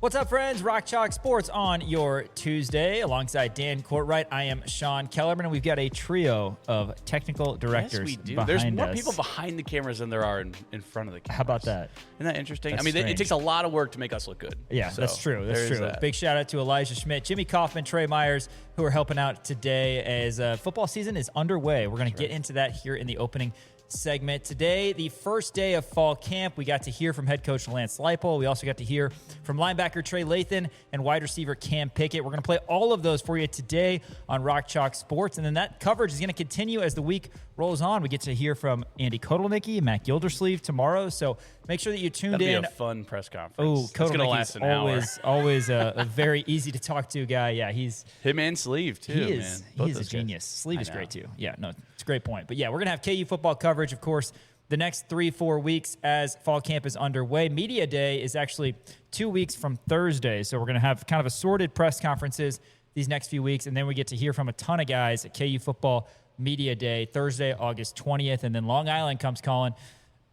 What's up, friends? Rock Chalk Sports on your Tuesday. Alongside Dan Courtwright, I am Sean Kellerman, and we've got a trio of technical directors. Yes, we do. Behind There's more us. people behind the cameras than there are in front of the cameras. How about that? Isn't that interesting? That's I mean, it strange. takes a lot of work to make us look good. Yeah, So, that's true. That's there's true. that. Big shout out to Elijah Schmidt, Jimmy Kaufman, Trey Myers, who are helping out today as football season is underway. We're going to get into that here in the opening segment. Today, the first day of fall camp, we got to hear from head coach Lance Leipold. We also got to hear from linebacker Trey Lathan and wide receiver Cam Pickett. We're going to play all of those for you today on Rock Chalk Sports, and then that coverage is going to continue as the week rolls on. We get to hear from Andy Kotelnicki, Matt Gildersleeve tomorrow, so make sure that you tuned That'll in. be a fun press conference. Oh, It's going to last an hour. always a very easy to talk to guy. Yeah, he's Him and Sleeve, too, he is man. Both he is a those guys. genius. Sleeve I is know. great too. Yeah, no, it's a great point. But yeah, we're gonna have KU football coverage, of course, the next 3-4 weeks as fall camp is underway. Media Day is actually 2 weeks from Thursday, so we're gonna have kind of assorted press conferences these next few weeks, and then we get to hear from a ton of guys at KU football Media Day Thursday, August 20th, and then Long Island comes calling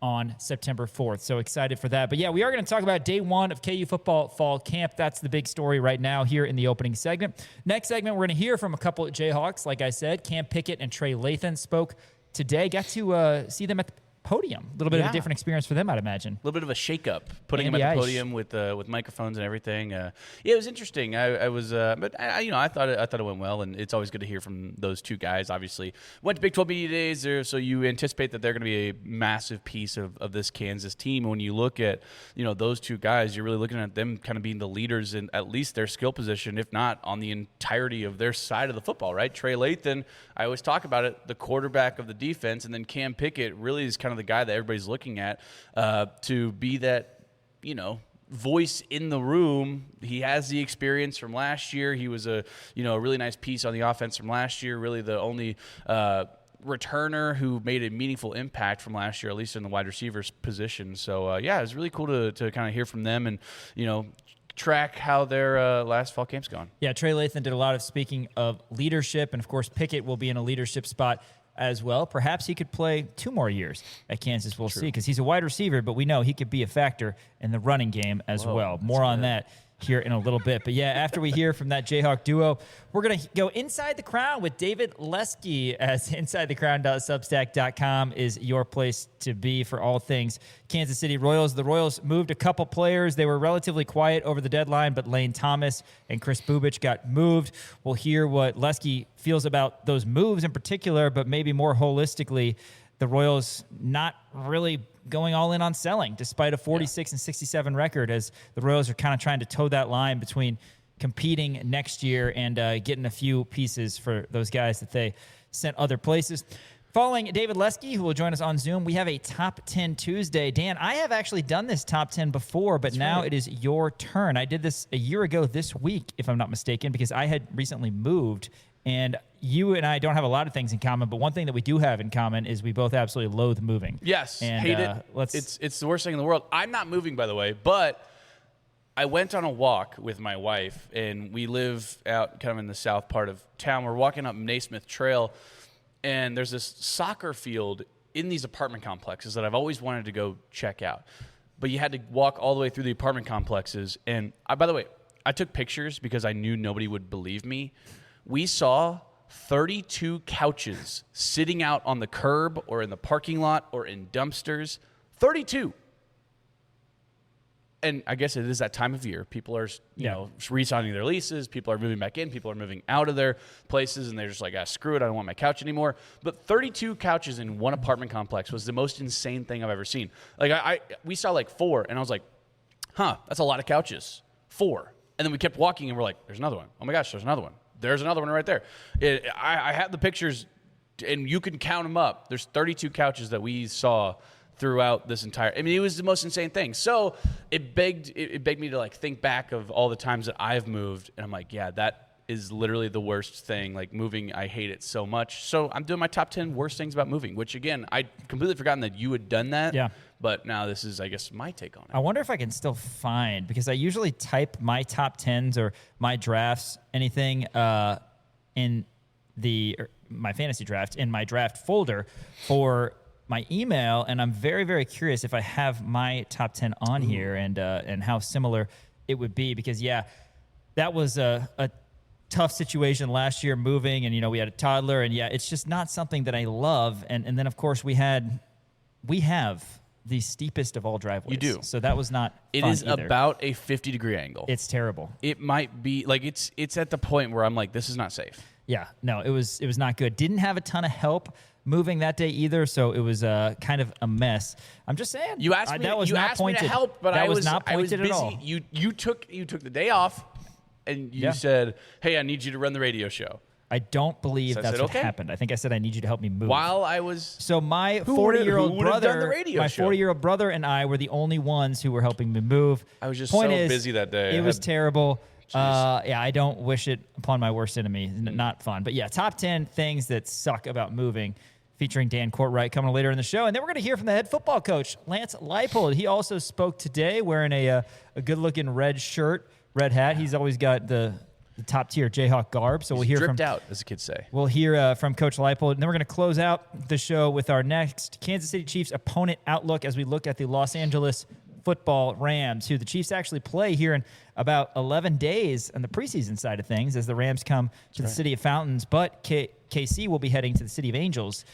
on September 4th. So excited for that. But yeah, we are going to talk about day one of KU football fall camp. That's the big story right now here in the opening segment. Next segment, we're going to hear from a couple of Jayhawks. Like I said, Cam Pickett and Trey Lathan spoke today. Got to see them at the podium. A little bit of a different experience for them, I'd imagine. A little bit of a shake-up, putting him Andy at the Ice. podium with microphones and everything. Yeah, it was interesting. I thought it went well, and it's always good to hear from those two guys. Obviously, went to Big 12 Media Days there, so you anticipate that they're going to be a massive piece of this Kansas team. And when you look at those two guys, you're really looking at them kind of being the leaders in at least their skill position, if not on the entirety of their side of the football. Right, Trey Lathan, I always talk about it, the quarterback of the defense, and then Cam Pickett really is kind of the guy that everybody's looking at to be that, voice in the room. He has the experience from last year. He was a really nice piece on the offense from last year, really the only returner who made a meaningful impact from last year, at least in the wide receivers position. So, it was really cool to kind of hear from them and, track how their last fall camp's gone. Yeah, Trey Lathan did a lot of speaking of leadership, and of course Pickett will be in a leadership spot as well. Perhaps he could play 2 more years at Kansas. We'll see, because he's a wide receiver, but we know he could be a factor in the running game as well. More on that here in a little bit. But yeah, after we hear from that Jayhawk duo, we're going to go inside the crown with David Lesky, as InsideTheCrown.substack.com is your place to be for all things Kansas City Royals. The Royals moved a couple players. They were relatively quiet over the deadline, but Lane Thomas and Chris Bubich got moved. We'll hear what Lesky feels about those moves in particular, but maybe more holistically, the Royals not really going all in on selling, despite a 46 and 67 record, as the Royals are kind of trying to toe that line between competing next year and getting a few pieces for those guys that they sent other places. Following David Lesky, who will join us on Zoom, we have a Top 10 Tuesday. Dan, I have actually done this Top 10 before, but now it is your turn. I did this a year ago this week, if I'm not mistaken, because I had recently moved. And you and I don't have a lot of things in common, but one thing that we do have in common is we both absolutely loathe moving. Yes, and, hate it. It's the worst thing in the world. I'm not moving, by the way, but I went on a walk with my wife, and we live out kind of in the south part of town. We're walking up Naismith Trail, and there's this soccer field in these apartment complexes that I've always wanted to go check out. But you had to walk all the way through the apartment complexes. And by the way, I took pictures because I knew nobody would believe me. We saw 32 couches sitting out on the curb or in the parking lot or in dumpsters. 32. And I guess it is that time of year. People are, re-signing their leases. People are moving back in. People are moving out of their places, and they're just like, screw it, I don't want my couch anymore. But 32 couches in one apartment complex was the most insane thing I've ever seen. Like, we saw like 4, and I was like, that's a lot of couches. 4. And then we kept walking, and we're like, there's another one. Oh my gosh, there's another one. There's another one right there. I have the pictures, and you can count them up. There's 32 couches that we saw throughout this entire. I mean, it was the most insane thing. So it begged me to like think back of all the times that I've moved, and I'm like, yeah, that is literally the worst thing. Like moving, I hate it so much. So I'm doing my top 10 worst things about moving, which again, I'd completely forgotten that you had done that. Yeah. But now this is, I guess, my take on it. I wonder if I can still find, because I usually type my top 10s or my drafts, anything in my fantasy draft, in my draft folder for my email, and I'm very, very curious if I have my top 10 on here and how similar it would be because, that was a tough situation last year moving, and, we had a toddler, and, it's just not something that I love. And then, of course, we have the steepest of all driveways. You do. So that was not It fun is either. about a 50-degree angle. It's terrible. It might be, like, it's at the point where I'm like, this is not safe. Yeah, no, it was not good. Didn't have a ton of help moving that day either, so it was kind of a mess. I'm just saying. You asked me, that was not pointed. me to help, but that I was not pointed busy. at all. You took the day off, and you said, hey, I need you to run the radio show. I don't believe So I that's said, what okay. happened. I think I said I need you to help me move. While I was... So my Who 40-year-old would have done the brother, radio show? 40-year-old brother and I were the only ones who were helping me move. I was just Point so is, busy that day. It was terrible. I don't wish it upon my worst enemy. Not fun. But top 10 things that suck about moving, featuring Dan Courtwright coming later in the show. And then we're going to hear from the head football coach, Lance Leipold. He also spoke today wearing a good-looking red shirt, red hat. He's always got the top-tier Jayhawk garb. So we'll hear dripped from out, as the kids say. We'll hear from Coach Leipold, and then we're going to close out the show with our next Kansas City Chiefs opponent outlook as we look at the Los Angeles Football Rams, who the Chiefs actually play here in about 11 days on the preseason side of things as the Rams come to the City of Fountains. But KC will be heading to the City of Angels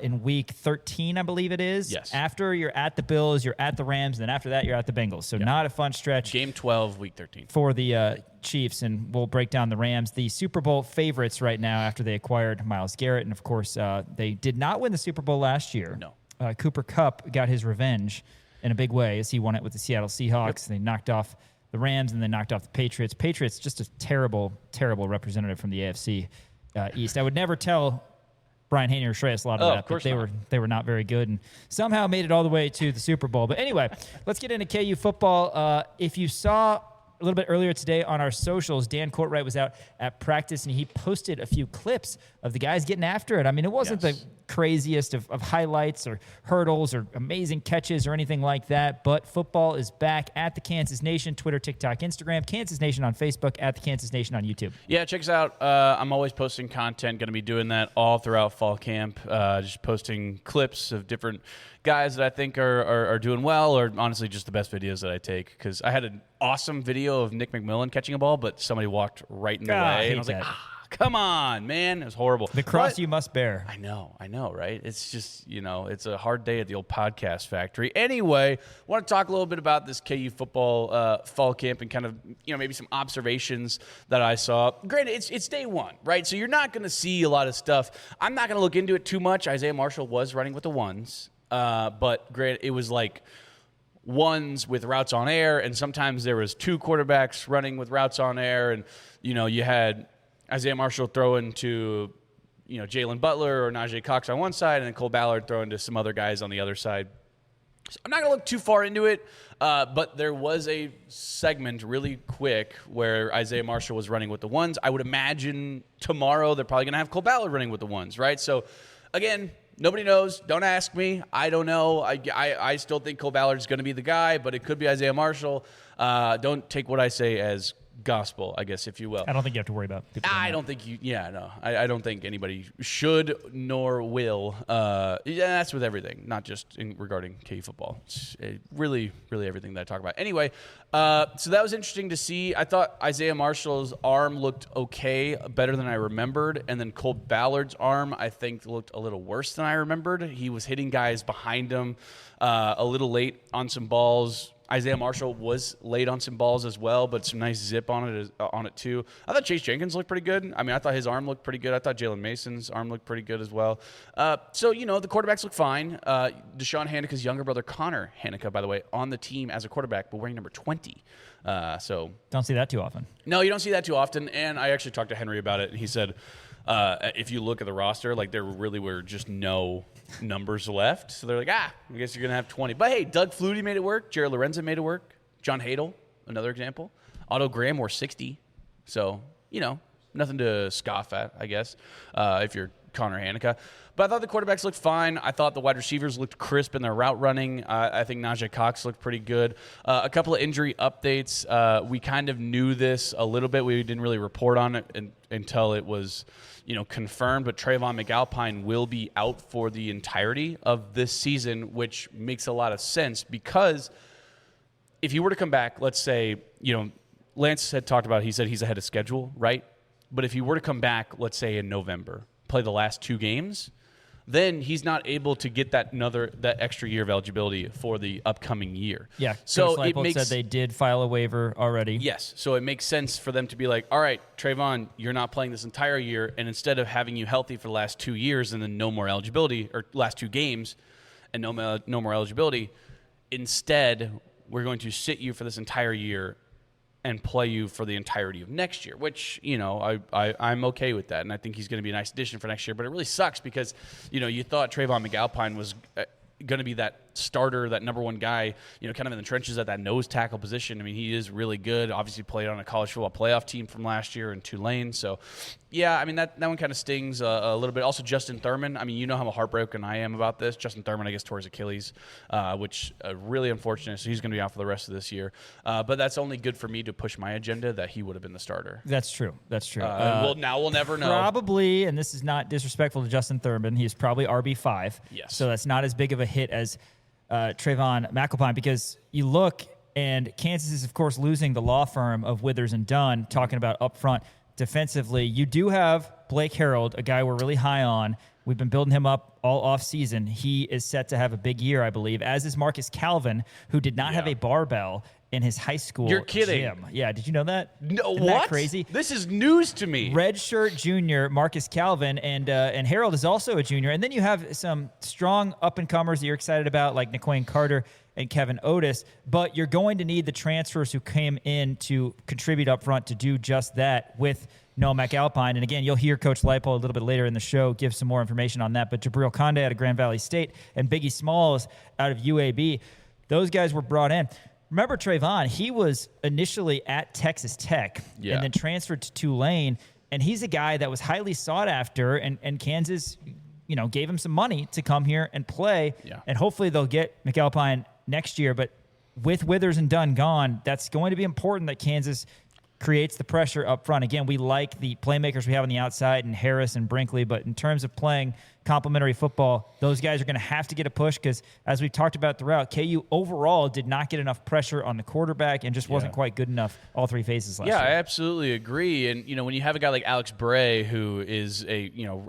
in week 13, I believe it is. Yes. After you're at the Bills, you're at the Rams, and then after that, you're at the Bengals. So not a fun stretch. Game 12, week 13. For the Chiefs, and we'll break down the Rams, the Super Bowl favorites right now after they acquired Myles Garrett. And, of course, they did not win the Super Bowl last year. No. Cooper Kupp got his revenge in a big way as he won it with the Seattle Seahawks. They knocked off the Rams, and they knocked off the Patriots. Patriots, just a terrible, terrible representative from the AFC East. I would never tell Brian Haney or Shreyas a lot of that, but they were not very good and somehow made it all the way to the Super Bowl. But anyway, let's get into KU football. If you saw a little bit earlier today on our socials, Dan Courtwright was out at practice, and he posted a few clips of the guys getting after it. I mean, it wasn't the craziest of highlights or hurdles or amazing catches or anything like that, but football is back at the Kansas Nation, Twitter, TikTok, Instagram, Kansas Nation on Facebook, at the Kansas Nation on YouTube. Yeah, check us out. I'm always posting content, going to be doing that all throughout fall camp, just posting clips of different guys that I think are doing well, or honestly just the best videos that I take, because I had an awesome video of Nick McMillan catching a ball, but somebody walked right in the way, and I was like, come on, man. It was horrible. The cross you must bear. I know, right? It's just, it's a hard day at the old podcast factory. Anyway, I want to talk a little bit about this KU football fall camp and kind of, maybe some observations that I saw. Granted, it's day one, right? So you're not going to see a lot of stuff. I'm not going to look into it too much. Isaiah Marshall was running with the ones, but granted, it was like ones with routes on air, and sometimes there was two quarterbacks running with routes on air, and, you had Isaiah Marshall throwing to, Jalen Butler or Najee Cox on one side, and then Cole Ballard throwing to some other guys on the other side. So I'm not going to look too far into it, but there was a segment really quick where Isaiah Marshall was running with the ones. I would imagine tomorrow they're probably going to have Cole Ballard running with the ones, right? So, again, nobody knows. Don't ask me. I don't know. I still think Cole Ballard is going to be the guy, but it could be Isaiah Marshall. Don't take what I say as gospel, I guess, if you will. I don't think you have to worry about people. I don't think you. Yeah, no. I don't think anybody should nor will. That's with everything, not just regarding KU football. It's really, really everything that I talk about. Anyway, so that was interesting to see. I thought Isaiah Marshall's arm looked okay, better than I remembered, and then Cole Ballard's arm, I think, looked a little worse than I remembered. He was hitting guys behind him a little late on some balls. Isaiah Marshall was late on some balls as well, but some nice zip on it too. I thought Chase Jenkins looked pretty good. I mean, I thought his arm looked pretty good. I thought Jalen Mason's arm looked pretty good as well. So, the quarterbacks look fine. Deshaun Haneke's younger brother, Connor Haneke, by the way, on the team as a quarterback, but wearing number 20. So don't see that too often. No, you don't see that too often. And I actually talked to Henry about it, and he said, if you look at the roster, like there really were just no numbers left. So they're like, I guess you're going to have 20. But hey, Doug Flutie made it work. Jared Lorenzen made it work. John Hadel, another example. Otto Graham wore 60. So, nothing to scoff at, I guess, if you're Connor Haneke. But I thought the quarterbacks looked fine. I thought the wide receivers looked crisp in their route running. I think Najee Cox looked pretty good. A couple of injury updates. We kind of knew this a little bit. We didn't really report on it until it was confirmed. But Trayvon McAlpine will be out for the entirety of this season, which makes a lot of sense because if he were to come back, let's say, Lance had talked about, he said he's ahead of schedule, right? But if he were to come back, let's say in November, play the last 2 games, then he's not able to get that extra year of eligibility for the upcoming year. Yeah, so Coach Leipold said they did file a waiver already. Yes, so it makes sense for them to be like, all right, Trayvon, you're not playing this entire year, and instead of having you healthy for the last 2 years and then no more eligibility, or last 2 games and no more eligibility, instead we're going to sit you for this entire year and play you for the entirety of next year, which, I'm okay with that. And I think he's going to be a nice addition for next year. But it really sucks because, you thought Trayvon McAlpine was going to be that starter, that number 1 guy, kind of in the trenches at that nose tackle position. I mean, he is really good. Obviously played on a college football playoff team from last year in Tulane. So, yeah, I mean, that one kind of stings a little bit. Also, Justin Thurman. I mean, you know how heartbroken I am about this. Justin Thurman, I guess, tore his Achilles, which really unfortunate. So he's going to be out for the rest of this year. But that's only good for me to push my agenda that he would have been the starter. That's true. Now we'll never know. Probably, and this is not disrespectful to Justin Thurman, he's probably RB5. Yes. So that's not as big of a hit as Trayvon McAlpine, because you look, and Kansas is, of course, losing the law firm of Withers and Dunn, talking about up front defensively. You do have Blake Harold, a guy we're really high on. We've been building him up all offseason. He is set to have a big year, I believe, as is Marcus Calvin, who did not have a barbell in his high school You're kidding. gym. Yeah, did you know that? No, Isn't what? that crazy? This is news to me. Redshirt junior Marcus Calvin, and Harold is also a junior. And then you have some strong up-and-comers that you're excited about, like Naquan Carter and Kevin Otis. But you're going to need the transfers who came in to contribute up front to do just that with Noah McAlpine. And again, you'll hear Coach Leipold a little bit later in the show give some more information on that. But Jabril Conde out of Grand Valley State and Biggie Smalls out of UAB, those guys were brought in. Remember Trayvon, he was initially at Texas Tech and then transferred to Tulane, and he's a guy that was highly sought after, and Kansas, gave him some money to come here and play, and hopefully they'll get McAlpine next year. But with Withers and Dunn gone, that's going to be important that Kansas creates the pressure up front. Again, we like the playmakers we have on the outside and Harris and Brinkley, but in terms of playing complementary football, those guys are going to have to get a push because, as we've talked about throughout, KU overall did not get enough pressure on the quarterback and just wasn't quite good enough all 3 phases last year. Yeah, I absolutely agree. And, when you have a guy like Alex Bray who is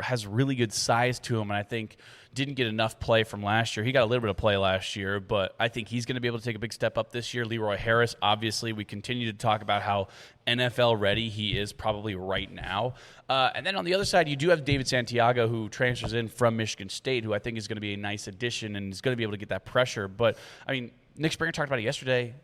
has really good size to him, and I think didn't get enough play from last year. He got a little bit of play last year, but I think he's going to be able to take a big step up this year. Leroy Harris, obviously, we continue to talk about how NFL ready he is probably right now. And then on the other side, you do have David Santiago, who transfers in from Michigan State, who I think is going to be a nice addition and is going to be able to get that pressure. But, I mean, Nick Springer talked about it yesterday,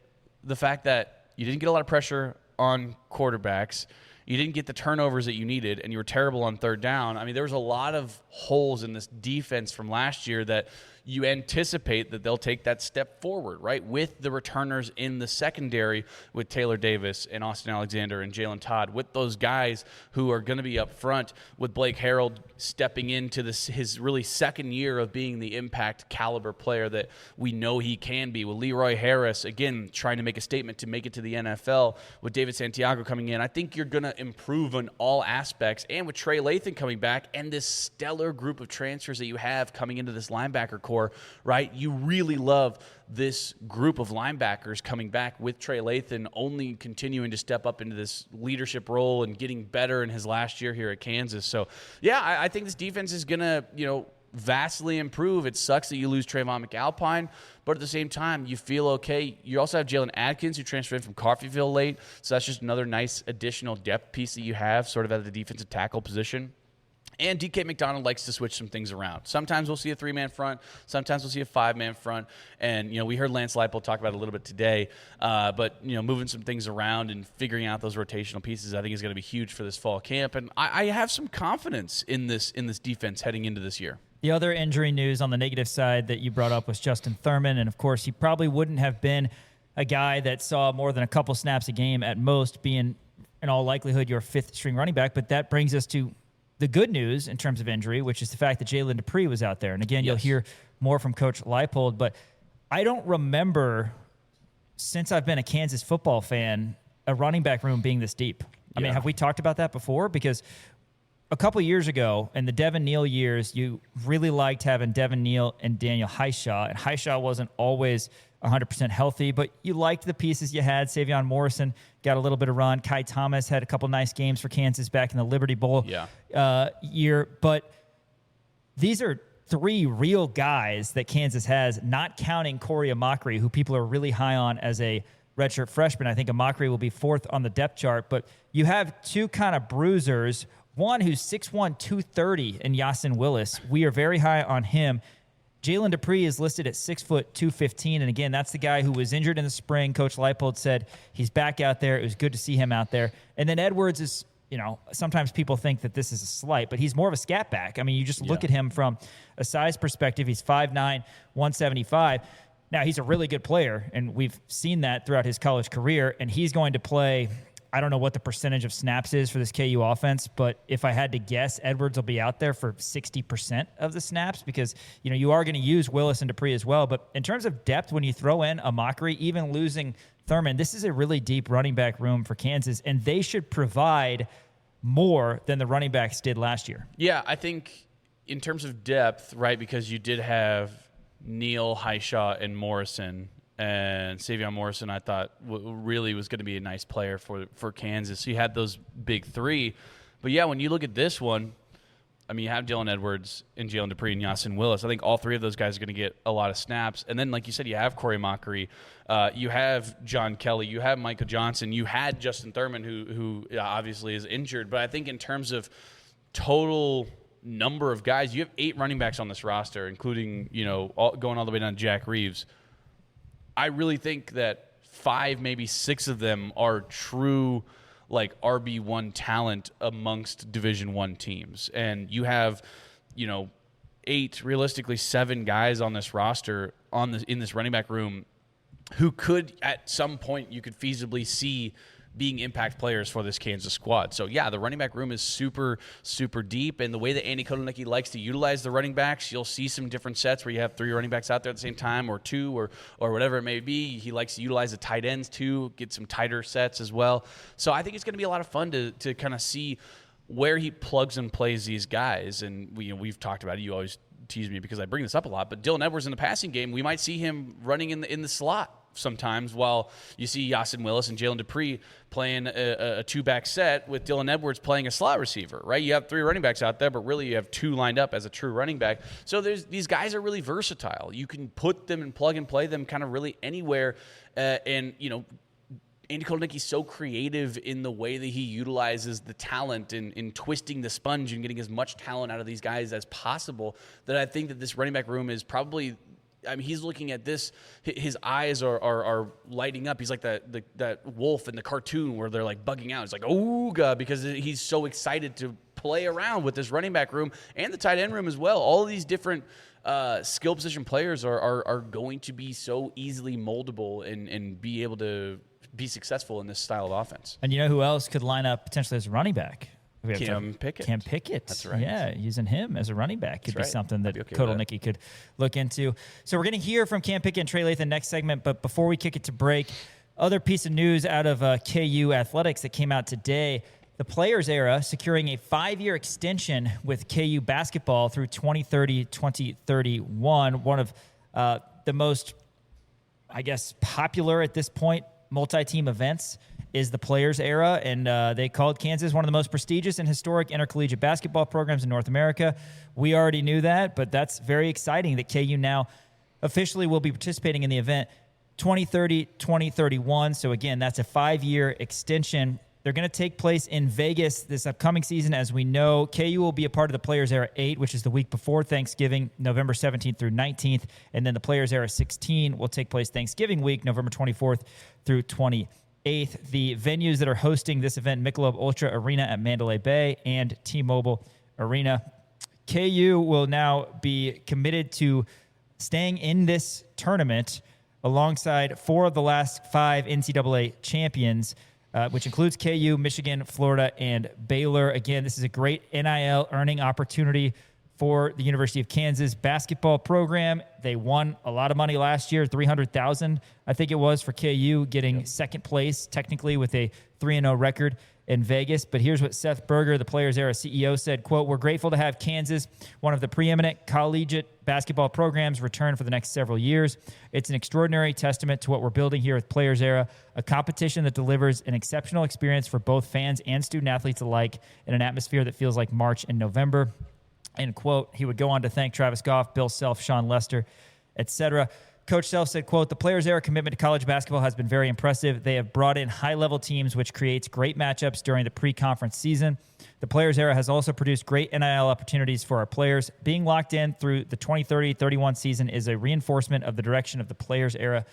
the fact that you didn't get a lot of pressure on quarterbacks. You didn't get the turnovers that you needed, and you were terrible on third down. I mean, there was a lot of holes in this defense from last year that you anticipate that they'll take that step forward, right? With the returners in the secondary with Taylor Davis and Austin Alexander and Jalen Todd, with those guys who are going to be up front, with Blake Harold stepping into his really second year of being the impact caliber player that we know he can be, with Leroy Harris, again, trying to make a statement to make it to the NFL, with David Santiago coming in. I think you're going to improve on all aspects, and with Trey Lathan coming back and this stellar group of transfers that you have coming into this linebacker core, right? You really love this group of linebackers coming back with Trey Lathan only continuing to step up into this leadership role and getting better in his last year here at Kansas. So, yeah, I think this defense is going to, vastly improve. It sucks that you lose Trayvon McAlpine, but at the same time, you feel okay. You also have Jalen Adkins, who transferred in from Coffeyville late, so that's just another nice additional depth piece that you have sort of at the defensive tackle position. And DK McDonald likes to switch some things around. Sometimes we'll see a 3-man front. Sometimes we'll see a 5-man front. And, we heard Lance Leipold talk about it a little bit today. But, moving some things around and figuring out those rotational pieces, I think is going to be huge for this fall camp. And I have some confidence in this defense heading into this year. The other injury news on the negative side that you brought up was Justin Thurman. And, of course, he probably wouldn't have been a guy that saw more than a couple snaps a game at most, being, in all likelihood, your fifth-string running back. But that brings us to the good news in terms of injury, which is the fact that Jalen Dupree was out there. And again, you'll hear more from Coach Leipold, but I don't remember, since I've been a Kansas football fan, a running back room being this deep. I mean, have we talked about that before? Because a couple years ago, in the Devin Neal years, you really liked having Devin Neal and Daniel Highshaw. And Highshaw wasn't always 100% healthy, but you liked the pieces you had. Savion Morrison got a little bit of run. Kai Thomas had a couple nice games for Kansas back in the Liberty Bowl year. But these are three real guys that Kansas has, not counting Corey Amakri, who people are really high on as a redshirt freshman. I think Amakri will be fourth on the depth chart. But you have two kind of bruisers, one who's 6'1", 230 in Yasin Willis. We are very high on him. Jalen Dupree is listed at 6 foot 215, and again, that's the guy who was injured in the spring. Coach Leipold said he's back out there. It was good to see him out there. And then Edwards is, sometimes people think that this is a slight, but he's more of a scat back. I mean, you just look at him from a size perspective. He's 5'9", 175. Now, he's a really good player, and we've seen that throughout his college career, and he's going to play. I don't know what the percentage of snaps is for this KU offense, but if I had to guess, Edwards will be out there for 60% of the snaps because, you are going to use Willis and Dupree as well. But in terms of depth, when you throw in Amakri, even losing Thurman, this is a really deep running back room for Kansas, and they should provide more than the running backs did last year. Yeah, I think in terms of depth, right, because you did have Neal, Highshaw, and Morrison. And Savion Morrison, I thought, really was going to be a nice player for Kansas. So you had those big three. But, yeah, when you look at this one, I mean, you have Dylan Edwards and Jalen Dupree and Yasin Willis. I think all three of those guys are going to get a lot of snaps. And then, like you said, you have Corey Amakri. You have John Kelly. You have Michael Johnson. You had Justin Thurman, who obviously is injured. But I think in terms of total number of guys, you have 8 running backs on this roster, including, going all the way down to Jack Reeves. I really think that 5, maybe 6 of them are true, like RB1 talent amongst Division I teams, and you have, 8, realistically 7 guys on this roster in this running back room who could at some point you could feasibly see being impact players for this Kansas squad. So, yeah, the running back room is super, super deep. And the way that Andy Kotelnicki likes to utilize the running backs, you'll see some different sets where you have 3 running backs out there at the same time or 2 or whatever it may be. He likes to utilize the tight ends too, get some tighter sets as well. So I think it's going to be a lot of fun to kind of see where he plugs and plays these guys. And we've talked about it. You always tease me because I bring this up a lot. But Dylan Edwards in the passing game, we might see him running in the slot sometimes, while you see Yasin Willis and Jalen Dupree playing a 2-back set with Dylan Edwards playing a slot receiver, right? You have 3 running backs out there, but really you have 2 lined up as a true running back. So these guys are really versatile. You can put them and plug and play them kind of really anywhere. Andy Kotelnicki's so creative in the way that he utilizes the talent in twisting the sponge and getting as much talent out of these guys as possible that I think that this running back room is probably – I mean, he's looking at this. His eyes are lighting up. He's like that wolf in the cartoon where they're like bugging out. It's like, ooga, because he's so excited to play around with this running back room and the tight end room as well. All of these different skill position players are going to be so easily moldable and be able to be successful in this style of offense. And you know who else could line up potentially as a running back? Pickett. Cam Pickett. That's right. Yeah, using him as a running back could be something that okay Kotelnicki could look into. So we're going to hear from Cam Pickett and Trey Lathan next segment, but before we kick it to break, other piece of news out of KU athletics that came out today, the Players Era securing a 5-year extension with KU basketball through 2030-2031, one of the most, I guess, popular at this point multi-team events is the Players Era, and they called Kansas one of the most prestigious and historic intercollegiate basketball programs in North America. We already knew that, but that's very exciting that KU now officially will be participating in the event 2030-2031. So again, that's a 5-year extension. They're going to take place in Vegas this upcoming season. As we know, KU will be a part of the Players Era 8, which is the week before Thanksgiving, November 17th through 19th. And then the Players Era 16 will take place Thanksgiving week, November 24th through 28th. The venues that are hosting this event, Michelob Ultra Arena at Mandalay Bay and T-Mobile Arena. KU will now be committed to staying in this tournament alongside 4 of the last 5 NCAA champions, which includes KU, Michigan, Florida, and Baylor. Again, this is a great NIL earning opportunity for the University of Kansas basketball program. They won a lot of money last year, $300,000, I think it was, for KU, getting second place technically with a 3-0 record in Vegas. But here's what Seth Berger, the Players Era CEO, said, quote, "We're grateful to have Kansas, one of the preeminent collegiate basketball programs, return for the next several years. It's an extraordinary testament to what we're building here with Players Era, a competition that delivers an exceptional experience for both fans and student athletes alike in an atmosphere that feels like March and November." End quote. He would go on to thank Travis Goff, Bill Self, Sean Lester, etc. Coach Self said, quote, "The Players Era commitment to college basketball has been very impressive. They have brought in high-level teams, which creates great matchups during the pre-conference season. The Players Era has also produced great NIL opportunities for our players. Being locked in through the 2030-31 season is a reinforcement of the direction of the Players Era.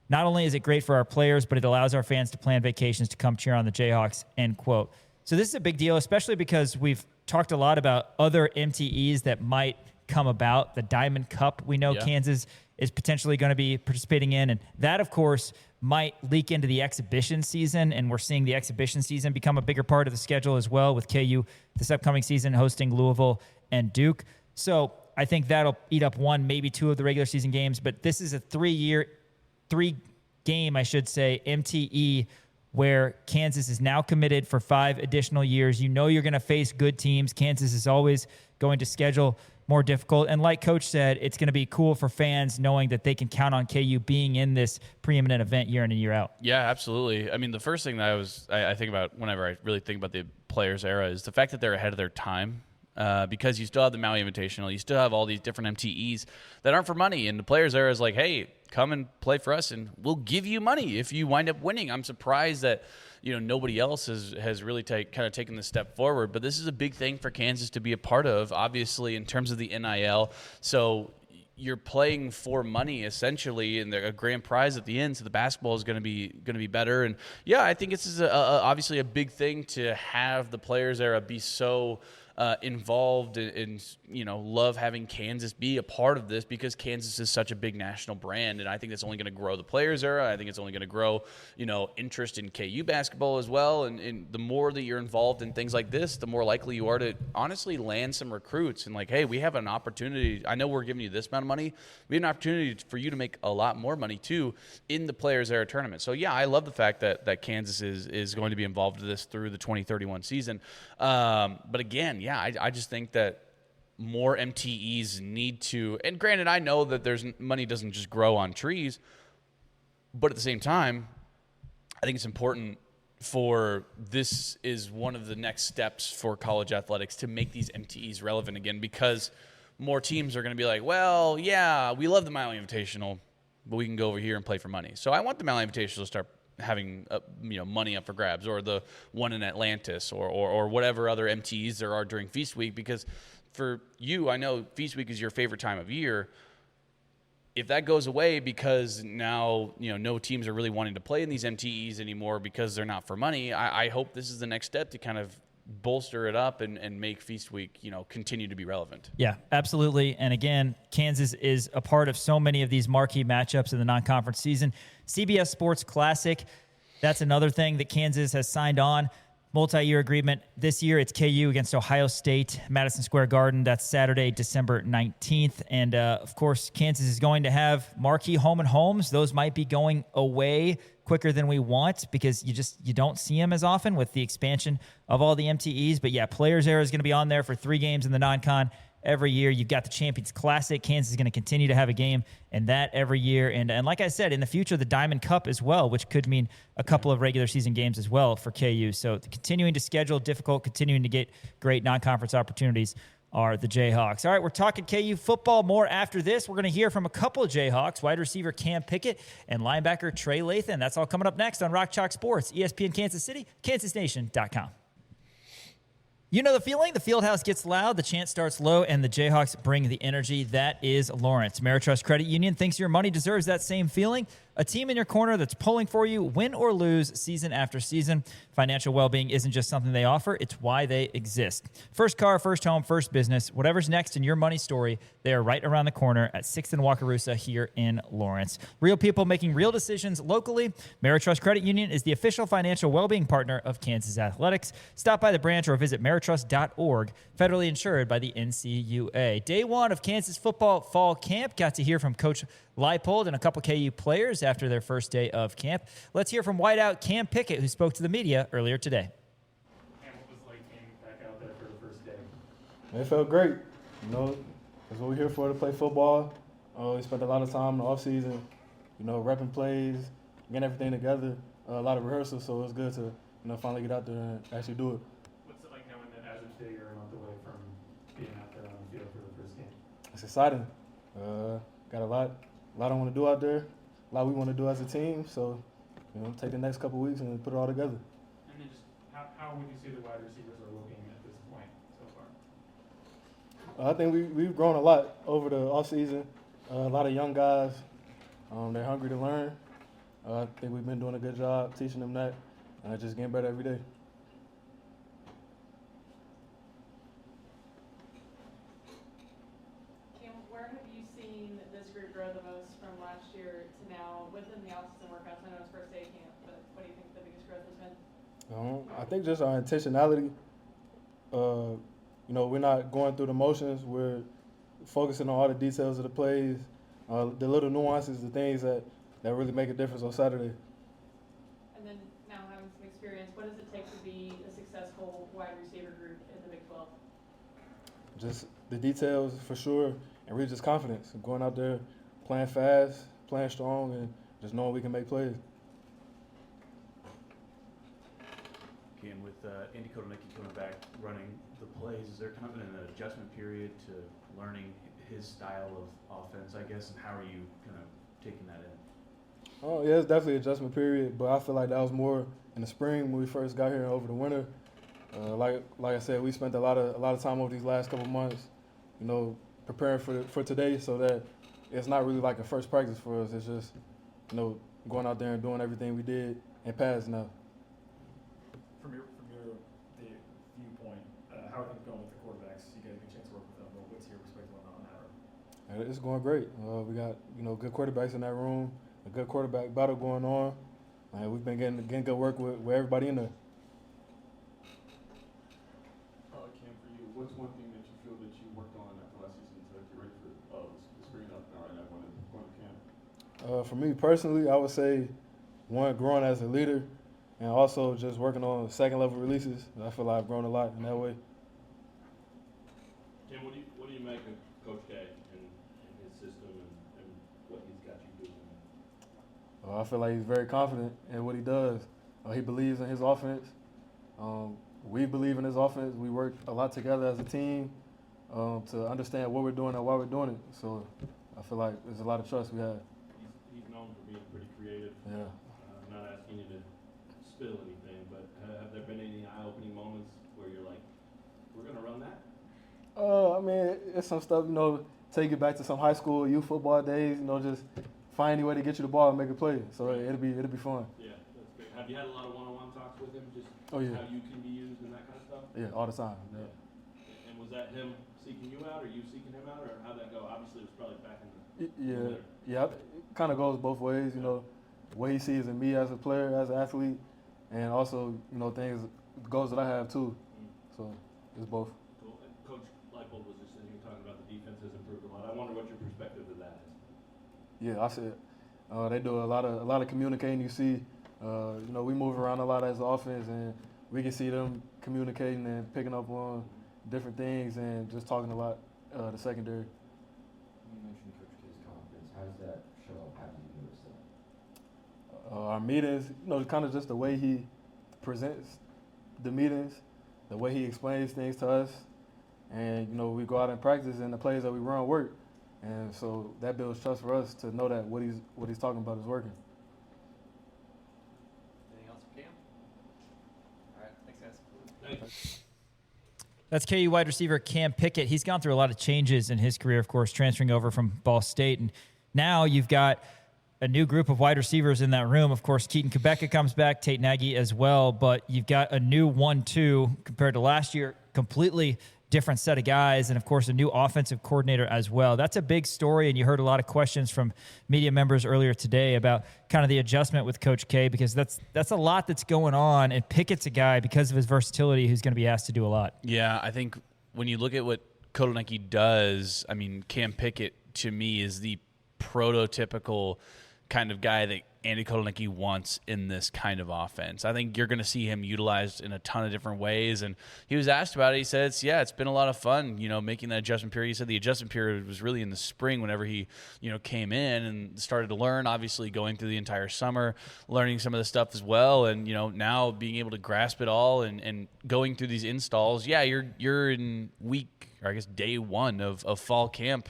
Not only is it great for our players, but it allows our fans to plan vacations to come cheer on the Jayhawks," end quote. So this is a big deal, especially because we've talked a lot about other MTEs that might come about. The Diamond Cup, we know Kansas is potentially going to be participating in. And that, of course, might leak into the exhibition season. And we're seeing the exhibition season become a bigger part of the schedule as well, with KU this upcoming season hosting Louisville and Duke. So I think that'll eat up one, maybe two of the regular season games. But this is a three-game, MTE, where Kansas is now committed for 5 additional years. You know you're going to face good teams. Kansas is always going to schedule more difficult. And like Coach said, it's going to be cool for fans knowing that they can count on KU being in this preeminent event year in and year out. Yeah, absolutely. I mean, the first thing that I think about whenever I really think about the Players Era is the fact that they're ahead of their time. Because you still have the Maui Invitational, you still have all these different MTEs that aren't for money, and the Players Era is like, hey, come and play for us, and we'll give you money if you wind up winning. I'm surprised that nobody else has really kind of taken this step forward, but this is a big thing for Kansas to be a part of, obviously, in terms of the NIL. So you're playing for money essentially, and a grand prize at the end. So the basketball is going to be better, and yeah, I think this is obviously a big thing to have the Players Era be so involved in love having Kansas be a part of this, because Kansas is such a big national brand, and I think that's only going to grow the Players Era. I think it's only going to grow interest in KU basketball as well, and the more that you're involved in things like this, the more likely you are to honestly land some recruits and like, hey, we have an opportunity. I know we're giving you this amount of money. We have an opportunity for you to make a lot more money too in the Players Era tournament. So yeah, I love the fact that Kansas is going to be involved in this through the 2031 season. But again, yeah, I just think that more MTEs need to, and granted, I know that money doesn't just grow on trees, but at the same time, I think it's important this is one of the next steps for college athletics to make these MTEs relevant again, because more teams are going to be like, well, yeah, we love the Maui Invitational, but we can go over here and play for money. So I want the Maui Invitational to start having money up for grabs, or the one in Atlantis, or whatever other MTEs there are during Feast Week, because for you, I know Feast Week is your favorite time of year. If that goes away because now no teams are really wanting to play in these MTEs anymore because they're not for money, I hope this is the next step to kind of bolster it up and make Feast Week continue to be relevant. Yeah, absolutely. And again, Kansas is a part of so many of these marquee matchups in the non-conference season. CBS Sports Classic, that's another thing that Kansas has signed on. Multi-year agreement. This year, it's KU against Ohio State, Madison Square Garden. That's Saturday, December 19th. And, of course, Kansas is going to have marquee home and homes. Those might be going away quicker than we want, because you don't see them as often with the expansion of all the MTEs. But, yeah, Players Era is going to be on there for 3 games in the non-con every year. You've got the Champions Classic. Kansas is going to continue to have a game in that every year. And like I said, in the future, the Diamond Cup as well, which could mean a couple of regular season games as well for KU. So continuing to schedule difficult, continuing to get great non-conference opportunities are the Jayhawks. All right, we're talking KU football more after this. We're going to hear from a couple of Jayhawks, wide receiver Cam Pickett and linebacker Trey Lathan. That's all coming up next on Rock Chalk Sports, ESPN Kansas City, kansasnation.com. You know the feeling. The fieldhouse gets loud, the chant starts low, and the Jayhawks bring the energy. That is Lawrence. Ameritrust Credit Union thinks your money deserves that same feeling. A team in your corner that's pulling for you, win or lose, season after season. Financial well-being isn't just something they offer, it's why they exist. First car, first home, first business. Whatever's next in your money story, they are right around the corner at 6th and Wakarusa here in Lawrence. Real people making real decisions locally. Ameritrust Credit Union is the official financial well-being partner of Kansas Athletics. Stop by the branch or visit ameritrust.org, federally insured by the NCUA. Day 1 of Kansas football fall camp. Got to hear from Coach Leipold and a couple KU players after their first day of camp. Let's hear from wideout Cam Pickett, who spoke to the media earlier today. It felt great, that's what we're here for, to play football. We spent a lot of time in the offseason, repping plays, getting everything together, a lot of rehearsals, so it was good to, finally get out there and actually do it. What's it like knowing that as of today you're a month away from being out there on the field for the first game? It's exciting. Got a lot I want to do out there, a lot we want to do as a team, so, take the next couple weeks and put it all together. And then just how would you say the wide receivers are looking at this point so far? I think we've grown a lot over the offseason. A lot of young guys, they're hungry to learn. I think we've been doing a good job teaching them that, just getting better every day. Cam, where have you seen this group grow the most from last year to now within the off-season workouts? I know it's first day camp, but what do you think the biggest growth has been? I think just our intentionality. We're not going through the motions. We're focusing on all the details of the plays, the little nuances, the things that really make a difference on Saturday. And then now having some experience, what does it take to be a successful wide receiver group in the Big 12? Just the details for sure, and really just confidence. Going out there, playing fast, playing strong, and just knowing we can make plays. Again, with Andy Kotelnicki coming back running the plays, is there kind of an adjustment period to learning his style of offense, I guess, and how are you kind of taking that in? Oh yeah, it's definitely an adjustment period, but I feel like that was more in the spring when we first got here and over the winter. Like I said, we spent a lot of time over these last couple months, preparing for today, so that it's not really like a first practice for us. It's just, going out there and doing everything we did and pass now. From your viewpoint, how are things going with the quarterbacks? You get a good chance to work with them, but what's your perspective on that? It's going great. We got good quarterbacks in that room, a good quarterback battle going on. We've been getting good work with everybody in there. Cam, for you, what's one thing that you feel that you worked on after last season to get ready for the spring up now right now going to camp? For me personally, I would say one, growing as a leader, and also just working on second level releases. I feel like I've grown a lot in that way. Cam, what do you make of Coach K and his system and what he's got you doing? I feel like he's very confident in what he does. He believes in his offense. We believe in his offense. We work a lot together as a team to understand what we're doing and why we're doing it. So I feel like there's a lot of trust we have. He's known for being pretty creative. Yeah. I'm not asking you to spill anything, but have there been any eye-opening moments where you're like, we're going to run that? I mean, it's some stuff, take it back to some high school youth football days, just find any way to get you the ball and make a play. So it'll be fun. Yeah, that's great. Have you had a lot of one-on-one talks with him, just Oh, yeah. how you can be used and that kind of stuff? Yeah, all the time. Yeah. And was that him seeking you out, or you seeking him out, or how'd that go? Obviously, it was probably back in the Yeah. It kind of goes both ways, what he sees in me as a player, as an athlete, and also, goals that I have too. So it's both. Cool. And Coach Leipold was just sitting here talking about the defense has improved a lot. I wonder what your perspective of that is. Yeah, I see it. They do a lot of communicating. You see, we move around a lot as the offense, and we can see them communicating and picking up on different things and just talking a lot the secondary. You mentioned Coach K's confidence. How does that show up? How do you notice that? Our meetings, kind of just the way he presents the meetings, the way he explains things to us, and we go out and practice, and the plays that we run work, and so that builds trust for us to know that what he's talking about is working. Anything else for Cam? All right, thanks, guys. Thanks. That's KU wide receiver Cam Pickett. He's gone through a lot of changes in his career, of course, transferring over from Ball State. And now you've got a new group of wide receivers in that room. Of course, Keaton Quebeca comes back, Tate Nagy as well. But you've got a new 1-2 compared to last year, completely different set of guys, and, of course, a new offensive coordinator as well. That's a big story, and you heard a lot of questions from media members earlier today about kind of the adjustment with Coach K, because that's a lot that's going on, and Pickett's a guy, because of his versatility, who's going to be asked to do a lot. Yeah, I think when you look at what Kotelnicki does, I mean, Cam Pickett, to me, is the prototypical kind of guy that Andy Kotelnicki wants in this kind of offense. I think you're going to see him utilized in a ton of different ways. And he was asked about it. He said, it's been a lot of fun, making that adjustment period. He said the adjustment period was really in the spring whenever he, came in and started to learn, obviously going through the entire summer, learning some of the stuff as well. And, now being able to grasp it all and going through these installs. Yeah, you're in week, or I guess day one of fall camp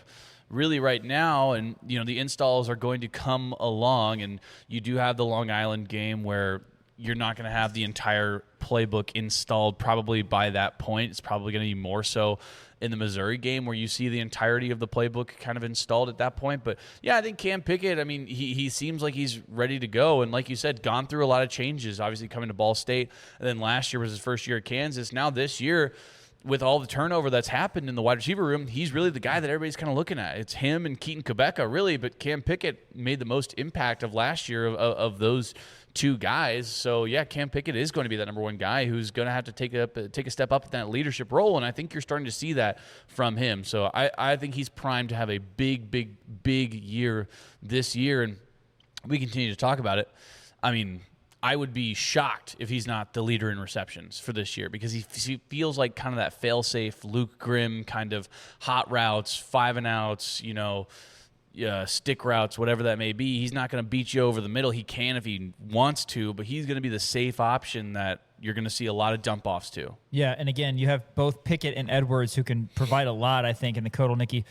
really right now, and the installs are going to come along, and you do have the Long Island game where you're not going to have the entire playbook installed probably by that point. It's probably going to be more so in the Missouri game where you see the entirety of the playbook kind of installed at that point. But yeah, I think Cam Pickett, I mean, he seems like he's ready to go, and like you said, gone through a lot of changes, obviously coming to Ball State, and then last year was his first year at Kansas. Now this year, with all the turnover that's happened in the wide receiver room, he's really the guy that everybody's kind of looking at. It's him and Keaton Quebeca, really, but Cam Pickett made the most impact of last year of those two guys. So, yeah, Cam Pickett is going to be that number one guy who's going to have to take a step up in that leadership role, and I think you're starting to see that from him. So I think he's primed to have a big, big, big year this year, and we continue to talk about it. I mean, I would be shocked if he's not the leader in receptions for this year, because he feels like kind of that fail-safe Luke Grimm kind of hot routes, 5-and-outs, stick routes, whatever that may be. He's not going to beat you over the middle. He can if he wants to, but he's going to be the safe option that you're going to see a lot of dump-offs to. Yeah, and again, you have both Pickett and Edwards who can provide a lot, I think, in the Kotelnicki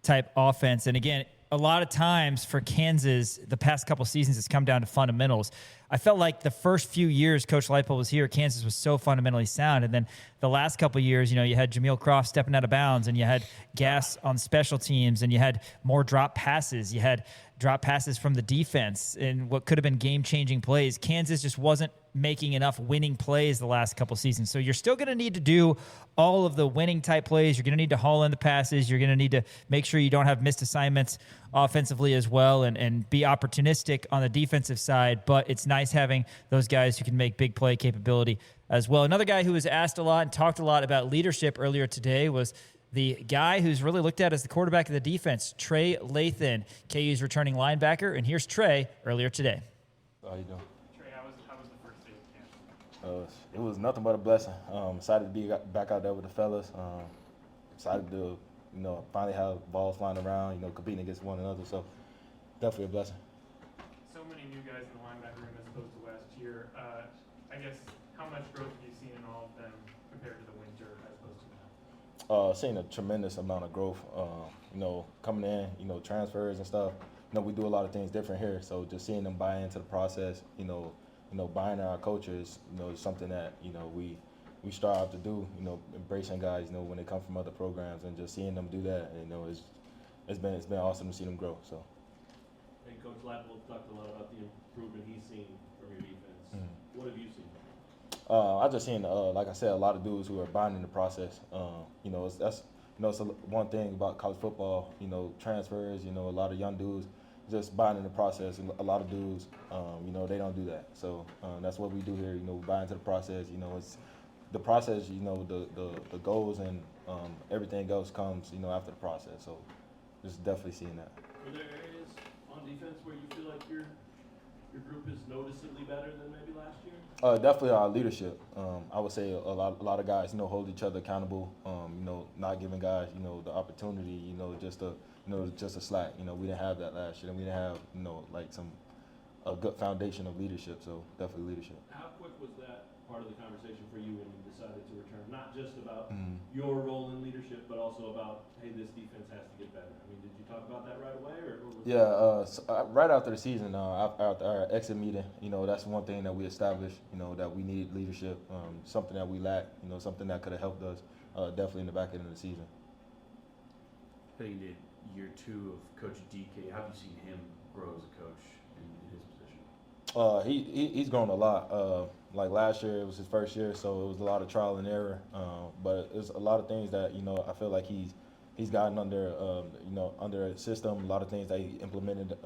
type offense. And again, a lot of times for Kansas, the past couple seasons, it's come down to fundamentals. I felt like the first few years Coach Leipold was here, Kansas was so fundamentally sound. And then the last couple of years, you had Jameel Croft stepping out of bounds, and you had gas on special teams, and you had more drop passes. You had drop passes from the defense and what could have been game-changing plays. Kansas just wasn't making enough winning plays the last couple seasons. So you're still going to need to do all of the winning type plays. You're going to need to haul in the passes. You're going to need to make sure you don't have missed assignments offensively as well, and be opportunistic on the defensive side. But it's nice having those guys who can make big play capability as well. Another guy who was asked a lot and talked a lot about leadership earlier today was the guy who's really looked at as the quarterback of the defense, Trey Lathan, KU's returning linebacker. And here's Trey earlier today. How you doing? Trey, how was the first day of camp? It was nothing but a blessing. Excited to be back out there with the fellas. Excited to, finally have balls flying around, competing against one another. So definitely a blessing. So many new guys in the linebacker room as opposed to last year. I guess, how much growth have you seen in all of them compared to the winter as opposed to now? Seeing a tremendous amount of growth, coming in, transfers and stuff. We do a lot of things different here. So just seeing them buy into the process, buying our coaches, is something that, we strive to do, embracing guys, when they come from other programs, and just seeing them do that, it's been awesome to see them grow. So. And Coach Leipold talked a lot about the improvement he's seen from your defense. Mm-hmm. What have you seen? I just seen, like I said, a lot of dudes who are buying in the process. It's one thing about college football. Transfers. A lot of young dudes just buying in the process. And a lot of dudes, they don't do that. So that's what we do here. We buy into the process. It's the process. The goals and everything else comes. After the process. So just definitely seeing that. Are there areas on defense where you feel like your group is noticeably better than maybe last year? Definitely our leadership. I would say a lot of guys, hold each other accountable. Not giving guys, the opportunity, just a slack. We didn't have that last year, and we didn't have, a good foundation of leadership. So definitely leadership. How quick was that part of the conversation for you when you decided to return? Not just about your role in leadership, but also about, hey, this defense has to get better. I mean, did you talk about that right away, or what was right after the season, after our exit meeting, that's one thing that we established, that we need leadership, something that we lack, something that could have helped us definitely in the back end of the season. Heading to year 2 of Coach DK, how have you seen him grow as a coach in his position? He's grown a lot. Like last year, it was his first year, so it was a lot of trial and error. But it's a lot of things that I feel like he's gotten under under a system. A lot of things that he implemented,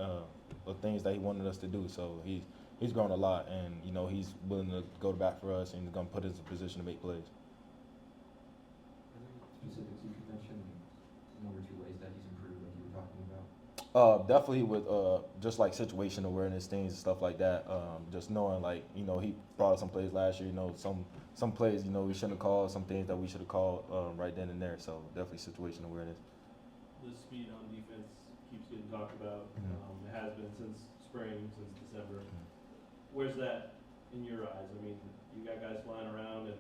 things that he wanted us to do. So he's grown a lot, and he's willing to go to bat for us, and he's going to put us in a position to make plays. Specifics you could mention, 1 or 2 ways that he's improved, like you were talking about? Definitely with just like situation awareness things and stuff like that. Just knowing like he brought up some plays last year. Some plays we shouldn't have called, some things that we should have called right then and there. So definitely situation awareness. The speed on defense keeps getting talked about. Mm-hmm. It has been since spring, since December. Where's that in your eyes? I mean, you got guys flying around, and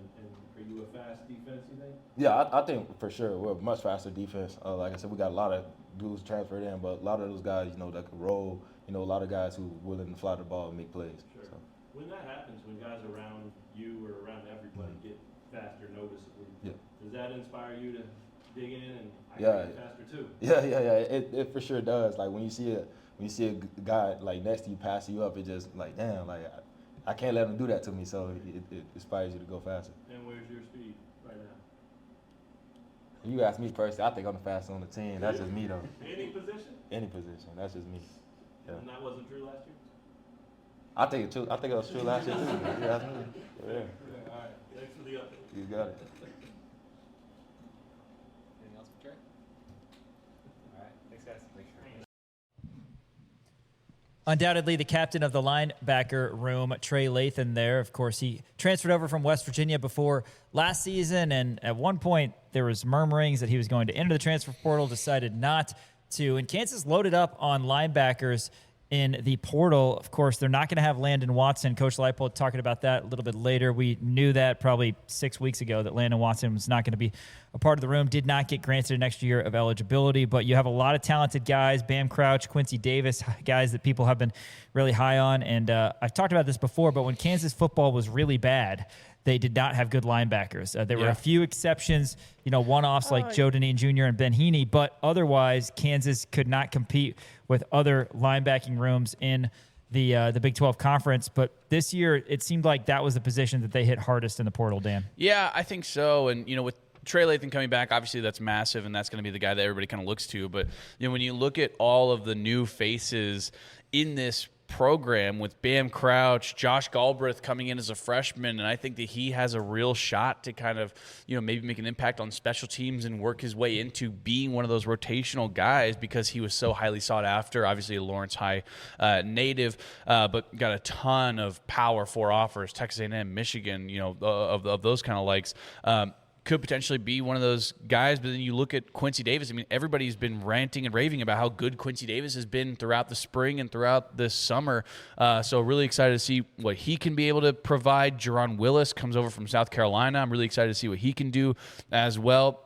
are you a fast defense, you think? Yeah, I think for sure we're a much faster defense. Like I said, we got a lot of dudes transferred in, but a lot of those guys, that can roll. A lot of guys who willing to fly the ball and make plays. Sure. So. When that happens, when guys around you or around everybody get faster noticeably, does that inspire you to dig in and get faster too? Yeah. It for sure does. Like when you see a guy like next to you passing you up, it just like damn, like I can't let him do that to me. So it inspires you to go faster. And where's your speed right now? You ask me personally, I think I'm the fastest on the team. That's just me though. Any position? Any position. That's just me. Yeah. And that wasn't true last year? I think it was true last year too. You ask me. Yeah. All right. Thanks for the update. You got it. Anything else for Trey? All right. Thanks, guys. Undoubtedly the captain of the linebacker room, Trey Lathan there. Of course, he transferred over from West Virginia before last season, and at one point there was murmurings that he was going to enter the transfer portal, decided not to. And Kansas loaded up on linebackers in the portal. Of course, they're not going to have Landon Watson. Coach Leipold talking about that a little bit later. We knew that probably 6 weeks ago that Landon Watson was not going to be a part of the room, did not get granted an extra year of eligibility. But you have a lot of talented guys, Bam Crouch, Quincy Davis, guys that people have been really high on. And I've talked about this before, but when Kansas football was really bad, they did not have good linebackers. There were a few exceptions, one-offs like Joe Deneen Jr. and Ben Heaney, but otherwise Kansas could not compete with other linebacking rooms in the Big 12 Conference. But this year, it seemed like that was the position that they hit hardest in the portal, Dan. Yeah, I think so. And, with Trey Lathan coming back, obviously that's massive, and that's going to be the guy that everybody kind of looks to. But, when you look at all of the new faces in this program with Bam Crouch, Josh Galbraith coming in as a freshman, and I think that he has a real shot to kind of, maybe make an impact on special teams and work his way into being one of those rotational guys because he was so highly sought after. Obviously a Lawrence High native, but got a ton of Power 4 offers, Texas A&M, Michigan, of those kind of likes. Could potentially be one of those guys, but then you look at Quincy Davis. I mean, everybody's been ranting and raving about how good Quincy Davis has been throughout the spring and throughout this summer. So really excited to see what he can be able to provide. Jerron Willis comes over from South Carolina. I'm really excited to see what he can do as well.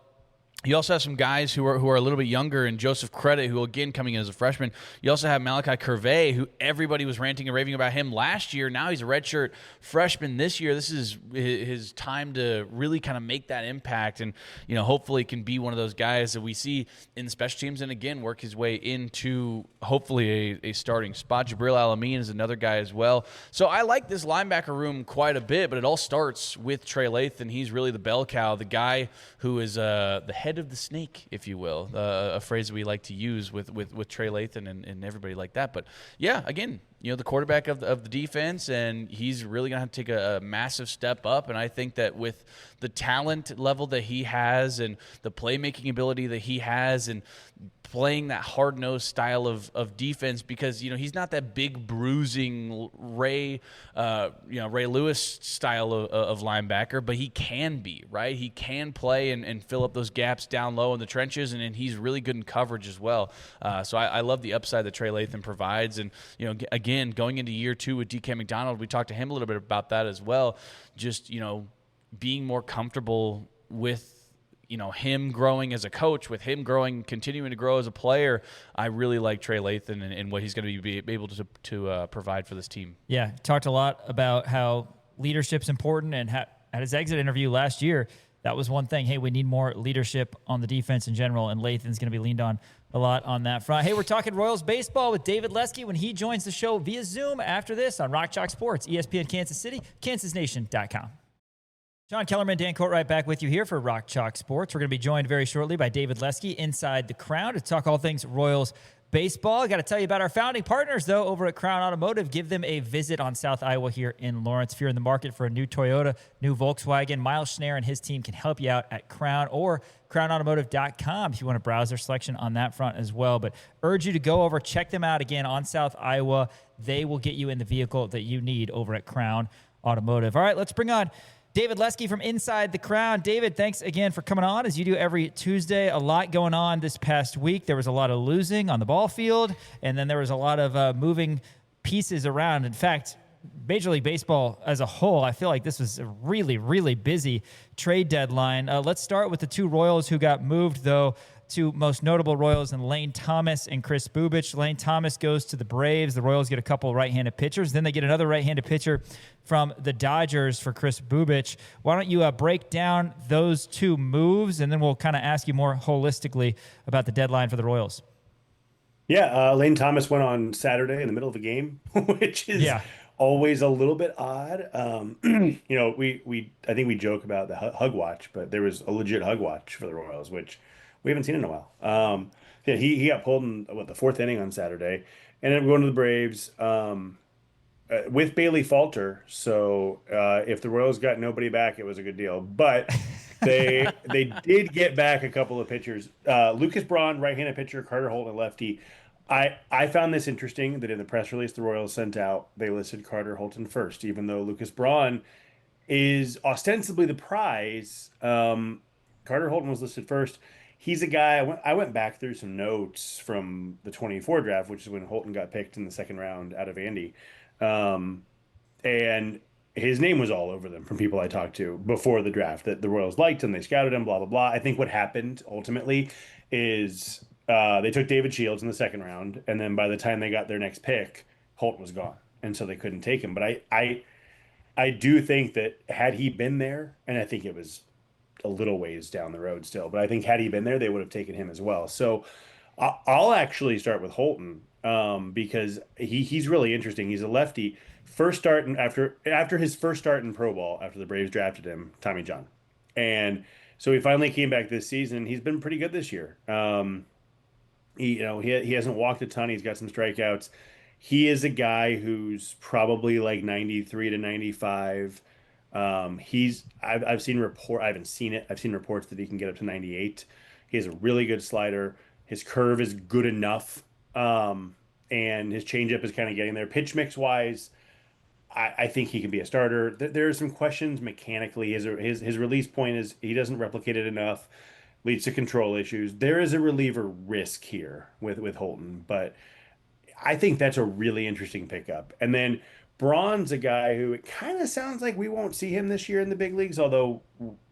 You also have some guys who are a little bit younger, and Joseph Credit, who again coming in as a freshman. You also have Malachi Curvey, who everybody was ranting and raving about him last year. Now he's a redshirt freshman this year. This is his time to really kind of make that impact, and hopefully can be one of those guys that we see in the special teams, and again work his way into hopefully a starting spot. Jabril Alameen is another guy as well. So I like this linebacker room quite a bit, but it all starts with Trey Lathan. He's really the bell cow, the guy who is the head of the snake, if you will, a phrase that we like to use with Trey Lathan and everybody like that. But yeah, again, the quarterback of the defense, and he's really going to have to take a massive step up. And I think that with the talent level that he has and the playmaking ability that he has and playing that hard-nosed style of defense, because he's not that big bruising Ray Lewis style of linebacker, but he can be, right? He can play and fill up those gaps down low in the trenches, and he's really good in coverage as well. So I love the upside that Trey Lathan provides, and again, going into year 2 with DK McDonald, we talked to him a little bit about that as well. Just being more comfortable with him growing as a coach, with him continuing to grow as a player. I really like Trey Lathan and what he's going to be able to provide for this team. Yeah, talked a lot about how leadership's important, and at his exit interview last year, that was one thing. Hey, we need more leadership on the defense in general, and Lathan's going to be leaned on a lot on that front. Hey, we're talking Royals baseball with David Lesky when he joins the show via Zoom after this on Rock Chalk Sports, ESPN Kansas City, kansasnation.com. Sean Kellerman, Dan Courtwright back with you here for Rock Chalk Sports. We're going to be joined very shortly by David Lesky inside the Crown to talk all things Royals baseball. I got to tell you about our founding partners, though, over at Crown Automotive. Give them a visit on South Iowa here in Lawrence. If you're in the market for a new Toyota, new Volkswagen, Miles Schneier and his team can help you out at Crown or crownautomotive.com if you want to browse their selection on that front as well. But urge you to go over, check them out again on South Iowa. They will get you in the vehicle that you need over at Crown Automotive. All right, let's bring on David Lesky from Inside the Crown. David, thanks again for coming on as you do every Tuesday. A lot going on this past week. There was a lot of losing on the ball field, and then there was a lot of moving pieces around. In fact, Major League Baseball as a whole, I feel like this was a really, really busy trade deadline. Let's start with the two Royals who got moved, though. Two most notable Royals in Lane Thomas and Chris Bubich. Lane Thomas goes to the Braves. The Royals get a couple right-handed pitchers. Then they get another right-handed pitcher from the Dodgers for Chris Bubich. Why don't you break down those two moves, and then we'll kind of ask you more holistically about the deadline for the Royals. Yeah, Lane Thomas went on Saturday in the middle of a game, which is always a little bit odd. You know, I think we joke about the hug watch, but there was a legit hug watch for the Royals, which we haven't seen in a while. Yeah, he got pulled in the fourth inning on Saturday, and then going to the Braves with Bailey Falter. So if the Royals got nobody back, it was a good deal. But they did get back a couple of pitchers. Lucas Braun, right-handed pitcher, Carter Holt, a lefty. I found this interesting that in the press release the Royals sent out, they listed Carter Holton first, even though Lucas Braun is ostensibly the prize. Carter Holton was listed first. He's a guy, I went back through some notes from the 24 draft, which is when Holton got picked in the second round out of Andy. And his name was all over them from people I talked to before the draft, that the Royals liked him, they scouted him, blah, blah, blah. I think what happened ultimately is they took David Shields in the second round, and then by the time they got their next pick, Holt was gone, and so they couldn't take him. But I do think that had he been there, and I think it was a little ways down the road still, but I think had he been there, they would have taken him as well. So I'll actually start with Holton because he's really interesting. He's a lefty. First start after his first start in pro ball after the Braves drafted him, Tommy John, and so he finally came back this season. He's been pretty good this year. He hasn't walked a ton. He's got some strikeouts. He is a guy who's probably like 93 to 95. I've seen I haven't seen it. I've seen reports that he can get up to 98. He has a really good slider. His curve is good enough. And his changeup is kind of getting there. Pitch mix wise, I think he can be a starter. There are some questions mechanically. His release point is he doesn't replicate it enough, leads to control issues. There is a reliever risk here with Holton, but I think that's a really interesting pickup. And then Braun's a guy who it kind of sounds like we won't see him this year in the big leagues, although,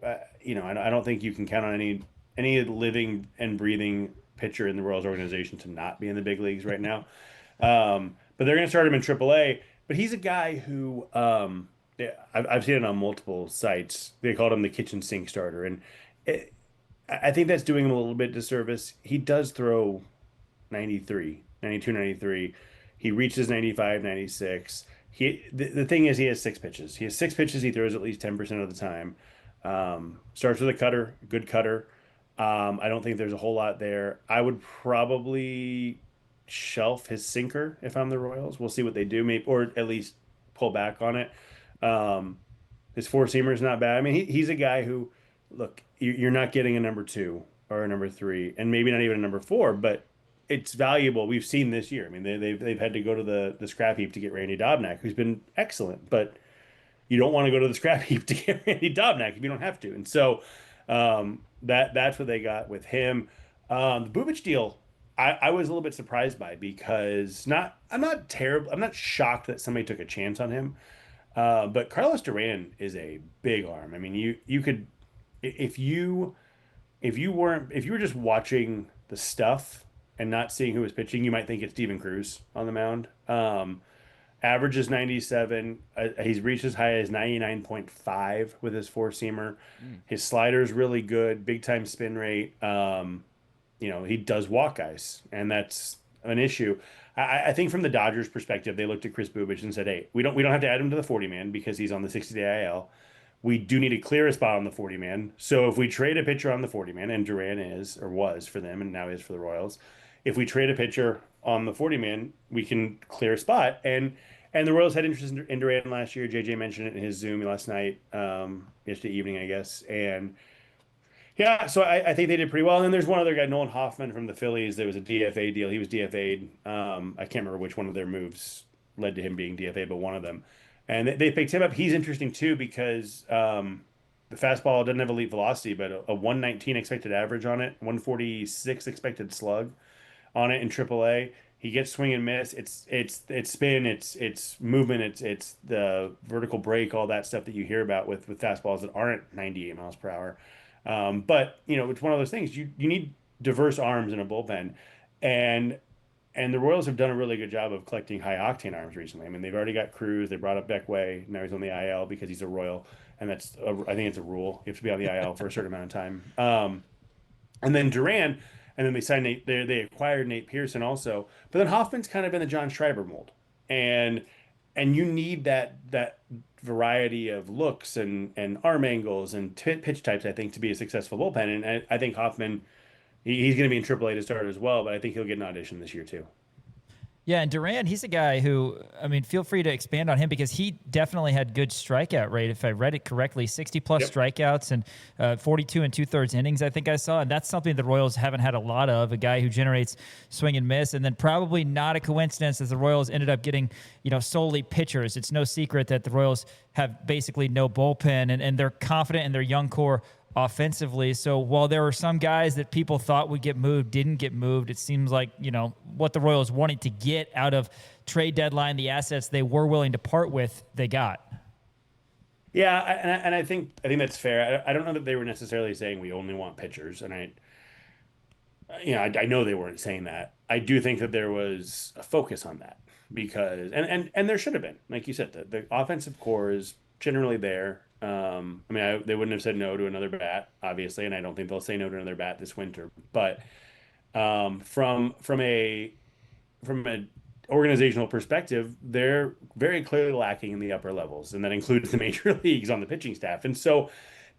I don't think you can count on any living and breathing pitcher in the Royals organization to not be in the big leagues right now. But they're going to start him in AAA. But he's a guy who I've seen it on multiple sites. They called him the kitchen sink starter. And I think that's doing him a little bit disservice. He does throw 92, 93. He reaches 95, 96. The thing is, he has 6 pitches. He has 6 pitches. He throws at least 10% of the time. Starts with a cutter, good cutter. I don't think there's a whole lot there. I would probably shelf his sinker if I'm the Royals. We'll see what they do, maybe, or at least pull back on it. His four-seamer is not bad. I mean, he's a guy who, look, you're not getting a number 2 or a number 3, and maybe not even a number 4, but it's valuable. We've seen this year. I mean, they've had to go to the scrap heap to get Randy Dobnak, who's been excellent, but you don't want to go to the scrap heap to get Randy Dobnak if you don't have to. And so that's what they got with him. The Bubich deal, I was a little bit surprised by, because I'm not shocked that somebody took a chance on him. But Carlos Duran is a big arm. I mean, you could, if you were just watching the stuff and not seeing who was pitching, you might think it's Steven Cruz on the mound. Average is 97. He's reached as high as 99.5 with his four-seamer. His slider is really good, big-time spin rate. He does walk guys, and that's an issue. I think from the Dodgers' perspective, they looked at Chris Bubich and said, "Hey, we don't have to add him to the 40-man because he's on the 60-day IL. We do need to clear a spot on the 40-man. So if we trade a pitcher on the 40-man, and Duran is or was for them, and now is for the Royals, if we trade a pitcher on the 40-man, we can clear a spot. And the Royals had interest in Duran last year. JJ mentioned it in his Zoom last night, yesterday evening, I guess. And yeah, so I think they did pretty well. And then there's one other guy, Nolan Hoffman from the Phillies. There was a DFA deal. He was DFA'd. I can't remember which one of their moves led to him being DFA, but one of them. And they picked him up. He's interesting too because the fastball doesn't have elite velocity, but a 119 expected average on it, 146 expected slug on it in AAA. He gets swing and miss. It's spin, it's movement, it's the vertical break, all that stuff that you hear about with fastballs that aren't 98 miles per hour. But it's one of those things. You need diverse arms in a bullpen, and the Royals have done a really good job of collecting high octane arms recently. I mean, they've already got Cruz. They brought up Beckway. Now he's on the IL because he's a Royal, and I think it's a rule. You have to be on the IL for a certain amount of time. And then Duran, and then they signed they acquired Nate Pearson also. But then Hoffman's kind of in the John Schreiber mold, and you need that variety of looks and arm angles and pitch types, I think, to be a successful bullpen. And I think Hoffman, he's going to be in AAA to start as well, but I think he'll get an audition this year too. Yeah, and Duran, he's a guy who, I mean, feel free to expand on him because he definitely had good strikeout rate. If I read it correctly, 60-plus strikeouts and 42 and two-thirds innings, I think I saw. And that's something the Royals haven't had a lot of, a guy who generates swing and miss. And then probably not a coincidence that the Royals ended up getting, solely pitchers. It's no secret that the Royals have basically no bullpen, and they're confident in their young core offensively. So while there were some guys that people thought would get moved, didn't get moved, it seems like, what the Royals wanted to get out of trade deadline, the assets they were willing to part with, they got. Yeah, and I think that's fair. I don't know that they were necessarily saying we only want pitchers, and I know they weren't saying that. I do think that there was a focus on that because and there should have been, like you said, the offensive core is generally there. They wouldn't have said no to another bat, obviously, and I don't think they'll say no to another bat this winter. But from an organizational perspective, they're very clearly lacking in the upper levels, and that includes the major leagues on the pitching staff. And so,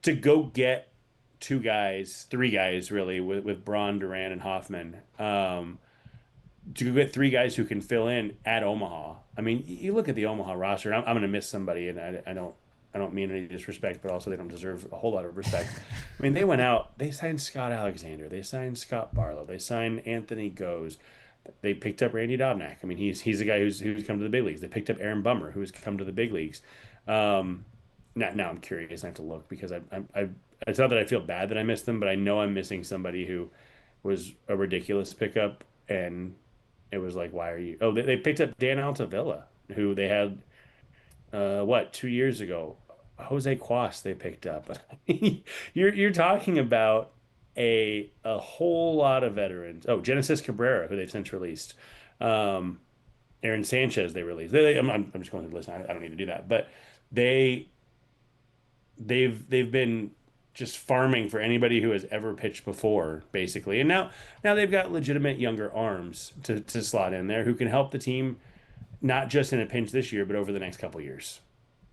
to go get three guys really, with Braun, Duran, and Hoffman, to go get three guys who can fill in at Omaha. I mean, you look at the Omaha roster. I'm going to miss somebody, and I don't mean any disrespect, but also they don't deserve a whole lot of respect. I mean, they went out, they signed Scott Alexander, they signed Scott Barlow, they signed Anthony Goes, they picked up Randy Dobnak. I mean, he's a guy who's come to the big leagues. They picked up Aaron Bummer, who's come to the big leagues. Now I'm curious. I have to look because it's not that I feel bad that I missed them, but I know I'm missing somebody who was a ridiculous pickup, and it was like, why are you? Oh, they picked up Dan Altavilla, who they had 2 years ago. Jose Cuas they picked up. You're talking about a whole lot of veterans. Oh, Genesis Cabrera, who they've since released. Aaron Sanchez they released. I'm just going through the list. I don't need to do that, but they've been just farming for anybody who has ever pitched before, basically. And now they've got legitimate younger arms to slot in there who can help the team, not just in a pinch this year, but over the next couple of years.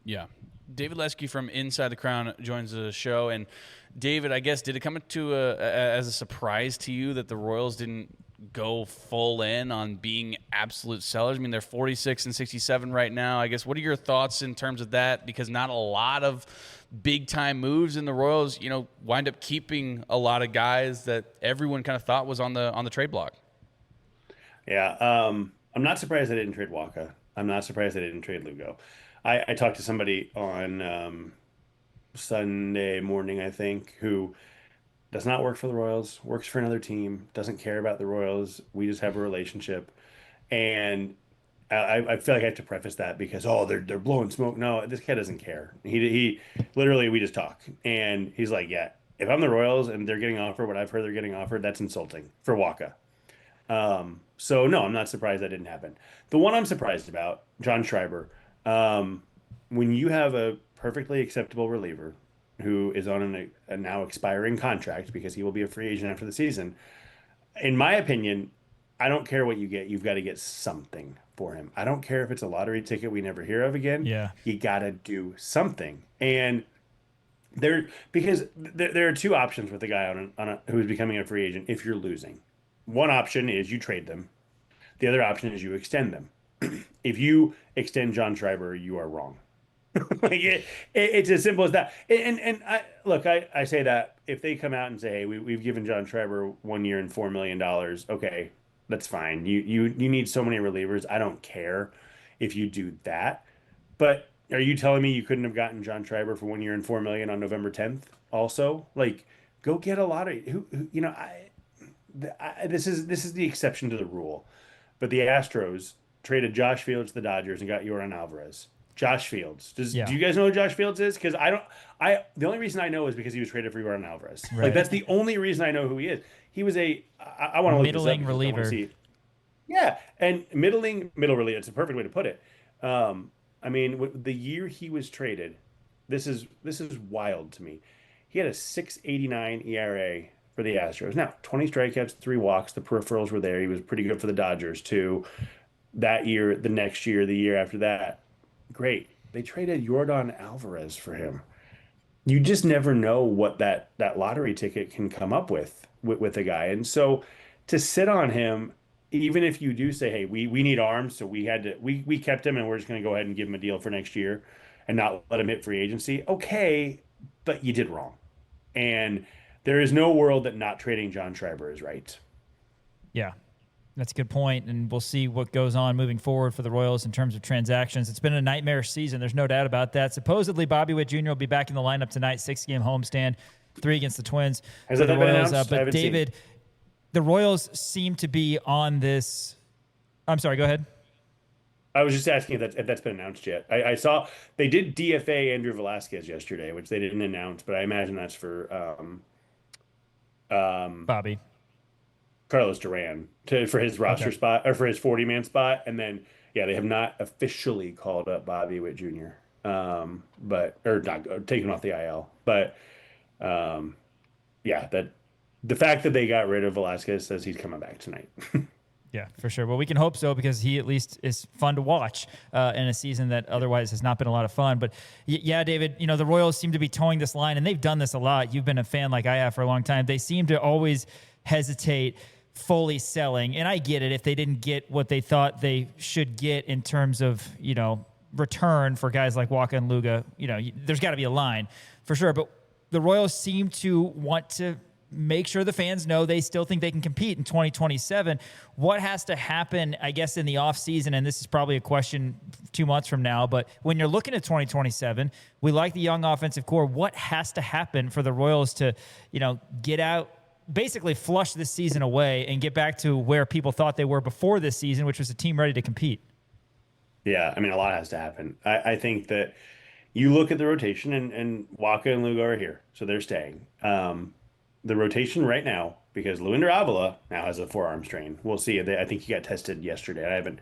Yeah. David Lesky from Inside the Crown joins the show. And David, I guess, did it come as a surprise to you that the Royals didn't go full in on being absolute sellers? I mean, they're 46 and 67 right now. I guess, what are your thoughts in terms of that? Because not a lot of big-time moves in the Royals, wind up keeping a lot of guys that everyone kind of thought was on the trade block. Yeah, I'm not surprised they didn't trade Waka. I'm not surprised they didn't trade Lugo. I talked to somebody on Sunday morning, I think, who does not work for the Royals, works for another team, doesn't care about the Royals. We just have a relationship. And I feel like I have to preface that because, they're blowing smoke. No, this guy doesn't care. He literally, we just talk. And he's like, yeah, if I'm the Royals and they're getting offered what I've heard they're getting offered, that's insulting for Waka. So, no, I'm not surprised that didn't happen. The one I'm surprised about, John Schreiber, when you have a perfectly acceptable reliever who is on a now expiring contract because he will be a free agent after the season, in my opinion, I don't care what you get. You've got to get something for him. I don't care if it's a lottery ticket we never hear of again. Yeah. You got to do something. And There are two options with the guy who's becoming a free agent if you're losing. One option is you trade them. The other option is you extend them. If you extend John Schreiber, you are wrong. It's as simple as that. And I say that if they come out and say, hey, we've given John Schreiber 1 year and $4 million, okay, that's fine. You need so many relievers. I don't care if you do that. But are you telling me you couldn't have gotten John Schreiber for 1 year and $4 million on November 10th? Also, like, go get a lot of this is the exception to the rule. But the Astros traded Josh Fields to the Dodgers and got Yordan Alvarez. Josh Fields. Do you guys know who Josh Fields is? Because the only reason I know is because he was traded for Yordan Alvarez. Right. Like, that's the only reason I know who he is. He was I want to look this up middling reliever. Yeah, and middle reliever. It's a perfect way to put it. I mean, the year he was traded, this is wild to me. He had a 6.89 ERA for the Astros. Now, 20 strikeouts, 3 walks. The peripherals were there. He was pretty good for the Dodgers too. That year, the next year, the year after that, great. They traded Yordan Alvarez for him. You just never know what that lottery ticket can come up with a guy. And so to sit on him, even if you do say, hey, we need arms, so we kept him and we're just going to go ahead and give him a deal for next year and not let him hit free agency. Okay, but you did wrong. And there is no world that not trading John Schreiber is right. Yeah, that's a good point, and we'll see what goes on moving forward for the Royals in terms of transactions. It's been a nightmare season. There's no doubt about that. Supposedly, Bobby Witt Jr. will be back in the lineup tonight, 6-game homestand, 3 against the Twins. Has that been announced? But David, the Royals seem to be on this. I'm sorry, go ahead. I was just asking if that's been announced yet. I saw they did DFA Andrew Velasquez yesterday, which they didn't announce, but I imagine that's for Bobby. Carlos Duran for his roster spot or for his 40-man spot. And then, yeah, they have not officially called up Bobby Witt Jr. Or not taken off the IL. But yeah, that the fact that they got rid of Velasquez says he's coming back tonight. Yeah, for sure. Well, we can hope so because he at least is fun to watch in a season that otherwise has not been a lot of fun. But yeah, David, the Royals seem to be towing this line, and they've done this a lot. You've been a fan like I have for a long time. They seem to always hesitate fully selling, and I get it if they didn't get what they thought they should get in terms of, return for guys like Waka and Luga. There's got to be a line for sure. But the Royals seem to want to make sure the fans know they still think they can compete in 2027. What has to happen, I guess, in the offseason, and this is probably a question 2 months from now, but when you're looking at 2027, we like the young offensive core. What has to happen for the Royals to, get out, basically flush this season away and get back to where people thought they were before this season, which was a team ready to compete? Yeah, I mean, a lot has to happen. I think that you look at the rotation, and Waka and Lugo are here, so they're staying. The rotation right now, because Luinder Avila now has a forearm strain. We'll see. I think he got tested yesterday.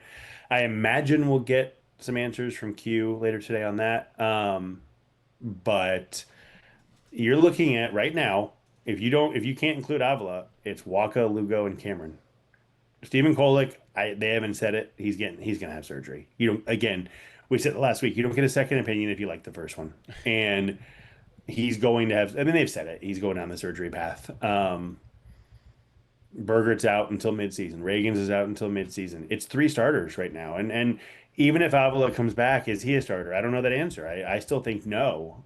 I imagine we'll get some answers from Q later today on that. But you're looking at right now, if you can't include Avila, it's Waka, Lugo, and Cameron. Stephen Kolek, they haven't said it. He's gonna have surgery. Again, we said last week, you don't get a second opinion if you like the first one. And he's going to have, they've said it. He's going down the surgery path. Bergert's out until midseason. Reagans is out until midseason. It's 3 starters right now. And even if Avila comes back, is he a starter? I don't know that answer. I still think no.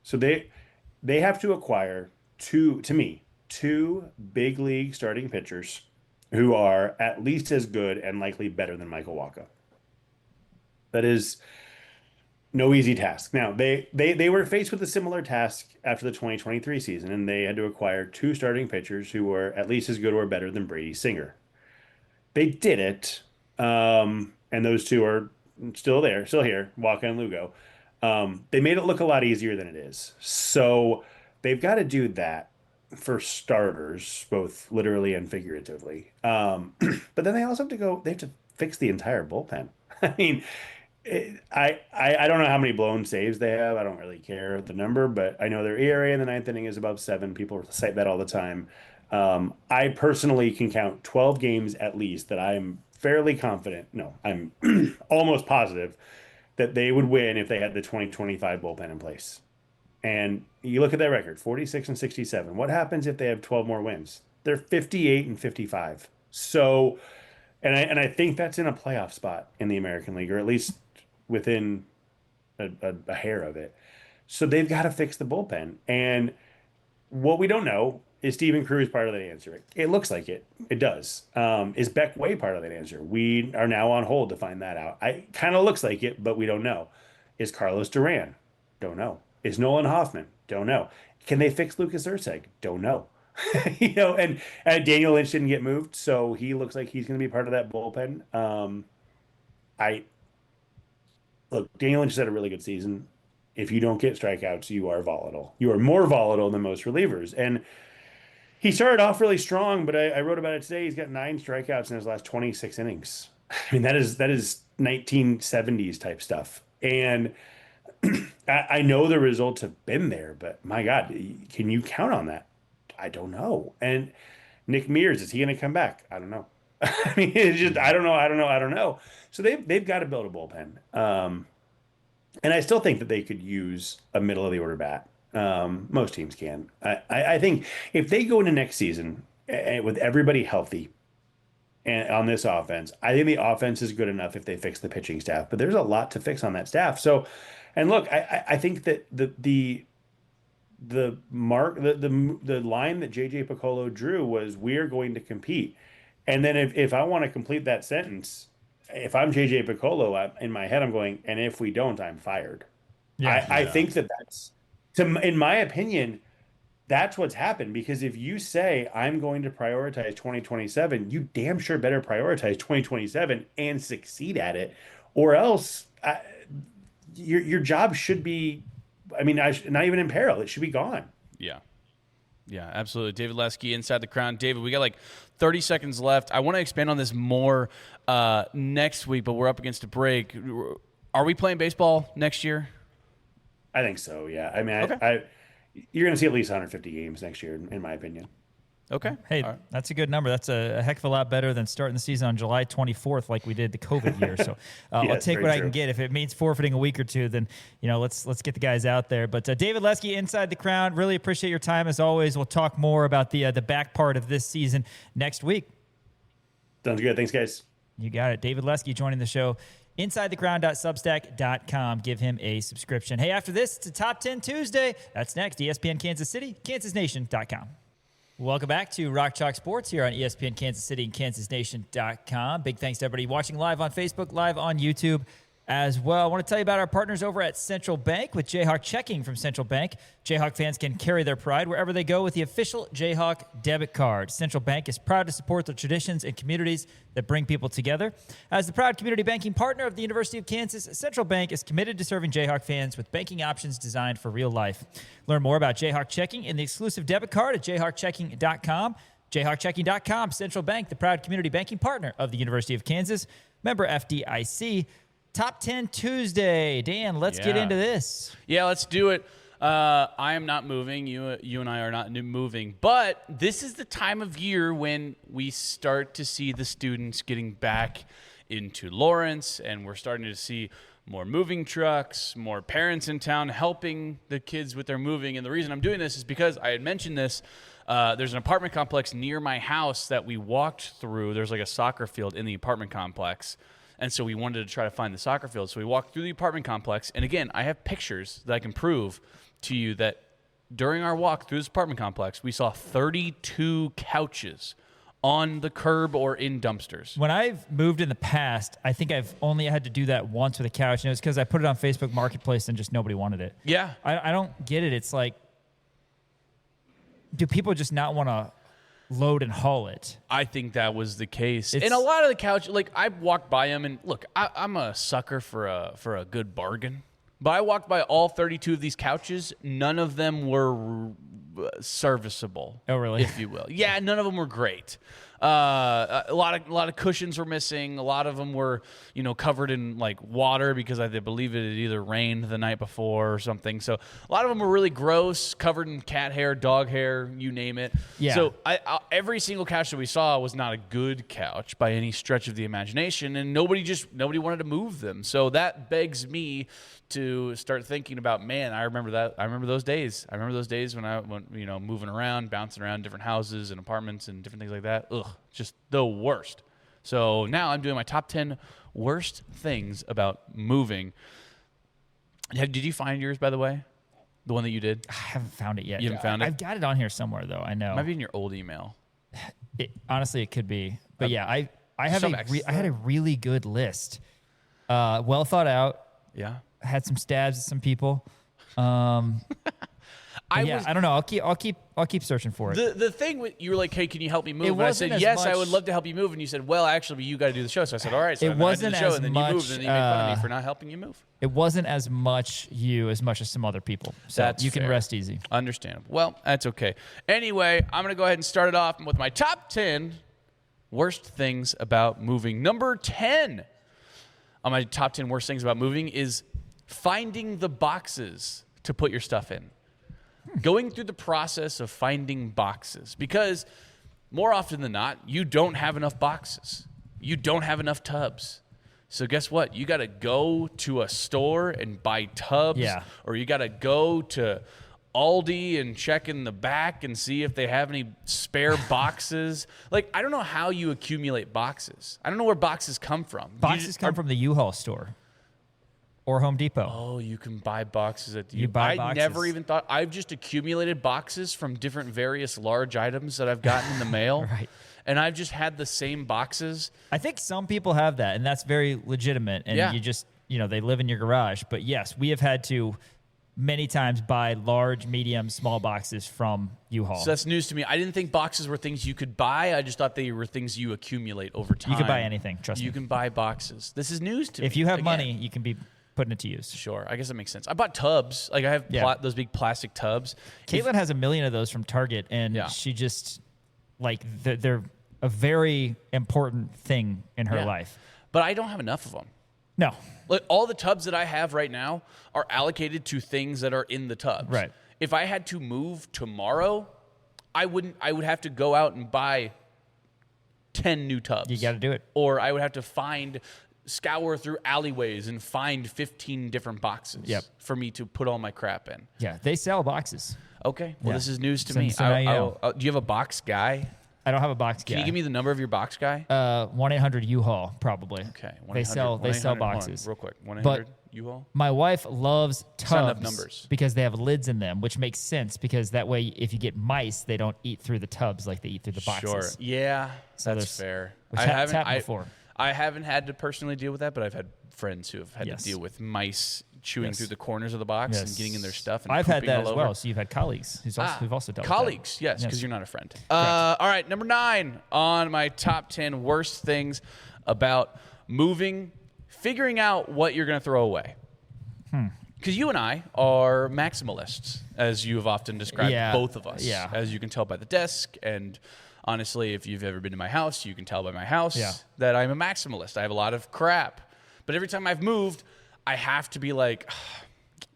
So they have to acquire two big league starting pitchers who are at least as good and likely better than Michael Wacha. That is no easy task. Now, they were faced with a similar task after the 2023 season, and they had to acquire 2 starting pitchers who were at least as good or better than Brady Singer. They did it, and those 2 are still here, Waka and Lugo. They made it look a lot easier than it is. So they've got to do that for starters, both literally and figuratively. But then they also they have to fix the entire bullpen. I mean, I don't know how many blown saves they have. I don't really care the number, but I know their ERA in the 9th inning is above 7. People cite that all the time. I personally can count 12 games at least that I'm fairly confident. No, I'm almost positive that they would win if they had the 2025 bullpen in place. And you look at that record, 46-67. What happens if they have 12 more wins? They're 58-55. So, and I think that's in a playoff spot in the American League, or at least within a hair of it. So they've got to fix the bullpen. And what we don't know is Steven Cruz part of that answer. It looks like it. It does. Is Beck Way part of that answer? We are now on hold to find that out. It kind of looks like it, but we don't know. Is Carlos Duran? Don't know. Is Nolan Hoffman? Don't know. Can they fix Lucas Erceg? Don't know. And Daniel Lynch didn't get moved, so he looks like he's going to be part of that bullpen. Daniel Lynch has had a really good season. If you don't get strikeouts, you are volatile. You are more volatile than most relievers. And he started off really strong, but I wrote about it today. He's got 9 strikeouts in his last 26 innings. I mean, that is 1970s type stuff. And I know the results have been there, but my God, can you count on that? I don't know. And Nick Mears, is he going to come back? I don't know. I mean, it's just, I don't know. So they've got to build a bullpen. And I still think that they could use a middle of the order bat. Most teams can. I think if they go into next season with everybody healthy and on this offense, I think the offense is good enough if they fix the pitching staff. But there's a lot to fix on that staff. So, and look, I think that the line that JJ Piccolo drew was, we're going to compete. And then if I want to complete that sentence, if I'm JJ Piccolo, in my head I'm going, and if we don't, I'm fired. Yeah, I think that's, in my opinion, that's what's happened. Because if you say I'm going to prioritize 2027, you damn sure better prioritize 2027 and succeed at it, or else your job should be, not even in peril. It should be gone. Yeah, absolutely. David Lesky, Inside the Crown. David, we got like 30 seconds left. I want to expand on this more next week, but we're up against a break. Are we playing baseball next year? I think so, yeah. I mean, okay. You're going to see at least 150 games next year, in my opinion. Okay. Hey, that's a good number. That's a heck of a lot better than starting the season on July 24th like we did the COVID year. So I'll take what I can get. If it means forfeiting a week or two, then let's get the guys out there. But David Lesky, Inside the Crown, really appreciate your time as always. We'll talk more about the back part of this season next week. Sounds good. Thanks, guys. You got it. David Lesky joining the show. InsideTheCrown.substack.com. Give him a subscription. Hey, after this, it's a Top 10 Tuesday. That's next. ESPN Kansas City, KansasNation.com. Welcome back to Rock Chalk Sports here on ESPN Kansas City and KansasNation.com. Big thanks to everybody watching live on Facebook, live on YouTube as well. I want to tell you about our partners over at Central Bank with Jayhawk Checking from Central Bank. Jayhawk fans can carry their pride wherever they go with the official Jayhawk debit card. Central Bank is proud to support the traditions and communities that bring people together. As the proud community banking partner of the University of Kansas, Central Bank is committed to serving Jayhawk fans with banking options designed for real life. Learn more about Jayhawk Checking and the exclusive debit card at jayhawkchecking.com. jayhawkchecking.com. Central Bank, the proud community banking partner of the University of Kansas. Member FDIC. Top 10 Tuesday. Dan, let's get into this. Yeah, let's do it. I am not moving. You and I are not moving. But this is the time of year when we start to see the students getting back into Lawrence, and we're starting to see more moving trucks, more parents in town helping the kids with their moving. And the reason I'm doing this is because I had mentioned this. There's an apartment complex near my house that we walked through. There's like a soccer field in the apartment complex. And so we wanted to try to find the soccer field. So we walked through the apartment complex. And again, I have pictures that I can prove to you that during our walk through this apartment complex, we saw 32 couches on the curb or in dumpsters. When I've moved in the past, I think I've only had to do that once with a couch. And it was because I put it on Facebook Marketplace and just nobody wanted it. Yeah. I don't get it. It's like, do people just not want to load and haul it? I think that was the case. And a lot of the couch, like I walked by them, and look, I'm a sucker for a good bargain. But I walked by all 32 of these couches. None of them were serviceable. Oh, really? If you will. Yeah, none of them were great. A lot of cushions were missing. A lot of them were, covered in like water because I believe it had either rained the night before or something. So a lot of them were really gross, covered in cat hair, dog hair, you name it. Yeah. So every single couch that we saw was not a good couch by any stretch of the imagination, and nobody wanted to move them. So that begs me to start thinking about, man, I remember that. I remember those days. I remember those days when I went, moving around, bouncing around different houses and apartments and different things like that. Ugh, just the worst. So now I'm doing my top 10 worst things about moving. Did you find yours, by the way? The one that you did? I haven't found it yet. You haven't found it? I've got it on here somewhere, though. I know. Might be in your old email. Honestly, it could be. But yeah, I have I had a really good list. Well thought out. Yeah. Had some stabs at some people. I don't know. I'll keep searching for it. The thing with you were like, hey, can you help me move? It And I wasn't said, as yes, I much- would love to help you move. And you said, well, actually, you got to do the show. So I said, all right. So It wasn't I did the show, as and then you moved, much, and then you made fun of me for not helping you move. It wasn't as much as some other people. So That's you can fair. rest easy. Understandable. Well, that's okay. Anyway, I'm going to go ahead and start it off with my top 10 worst things about moving. Number 10 on my top 10 worst things about moving is finding the boxes to put your stuff in. Going through the process of finding boxes, because more often than not, you don't have enough boxes. You don't have enough tubs. So guess what? You got to go to a store and buy tubs, or you got to go to Aldi and check in the back and see if they have any spare boxes. Like, I don't know how you accumulate boxes. I don't know where boxes come from. Boxes come from the U-Haul store or Home Depot. Oh, you can buy boxes at the You buy I boxes. never even thought. I've just accumulated boxes from different various large items that I've gotten in the mail. Right. And I've just had the same boxes. I think some people have that, and that's very legitimate. And you just, they live in your garage. But yes, we have had to many times buy large, medium, small boxes from U-Haul. So that's news to me. I didn't think boxes were things you could buy. I just thought they were things you accumulate over time. You can buy anything, trust me. You can buy boxes. This is news to me. If you have Again. money, you can be putting it to use. Sure. I guess that makes sense. I bought tubs. Like, I have those big plastic tubs. Caitlin has a million of those from Target, and she just, they're a very important thing in her life. But I don't have enough of them. No. Like, all the tubs that I have right now are allocated to things that are in the tubs. Right. If I had to move tomorrow, I would have to go out and buy 10 new tubs. You got to do it. Or I would have to scour through alleyways and find 15 different boxes for me to put all my crap in. Yeah, they sell boxes. Okay. Well, this is news to me. So now you know. Do you have a box guy? I don't have a box guy. Can you give me the number of your box guy? 1-800-U-Haul, probably. Okay. They sell boxes. Real quick. 1-800 But U-Haul? my wife loves It's not enough tubs numbers. because they have lids in them, which makes sense because that way if you get mice, they don't eat through the tubs like they eat through the boxes. Sure. Yeah, So that's fair. Which has happened before. I haven't had to personally deal with that, but I've had friends who have had to deal with mice chewing through the corners of the box and getting in their stuff. And I've had pooping that all as over. well. So you've had colleagues who've also dealt colleagues, with that. yes, because you're not a friend. All right, number 9 on my top 10 worst things about moving, figuring out what you're going to throw away. Because you and I are maximalists, as you have often described both of us. Yeah. As you can tell by the desk. And honestly, if you've ever been to my house, you can tell by my house that I'm a maximalist. I have a lot of crap. But every time I've moved, I have to be like,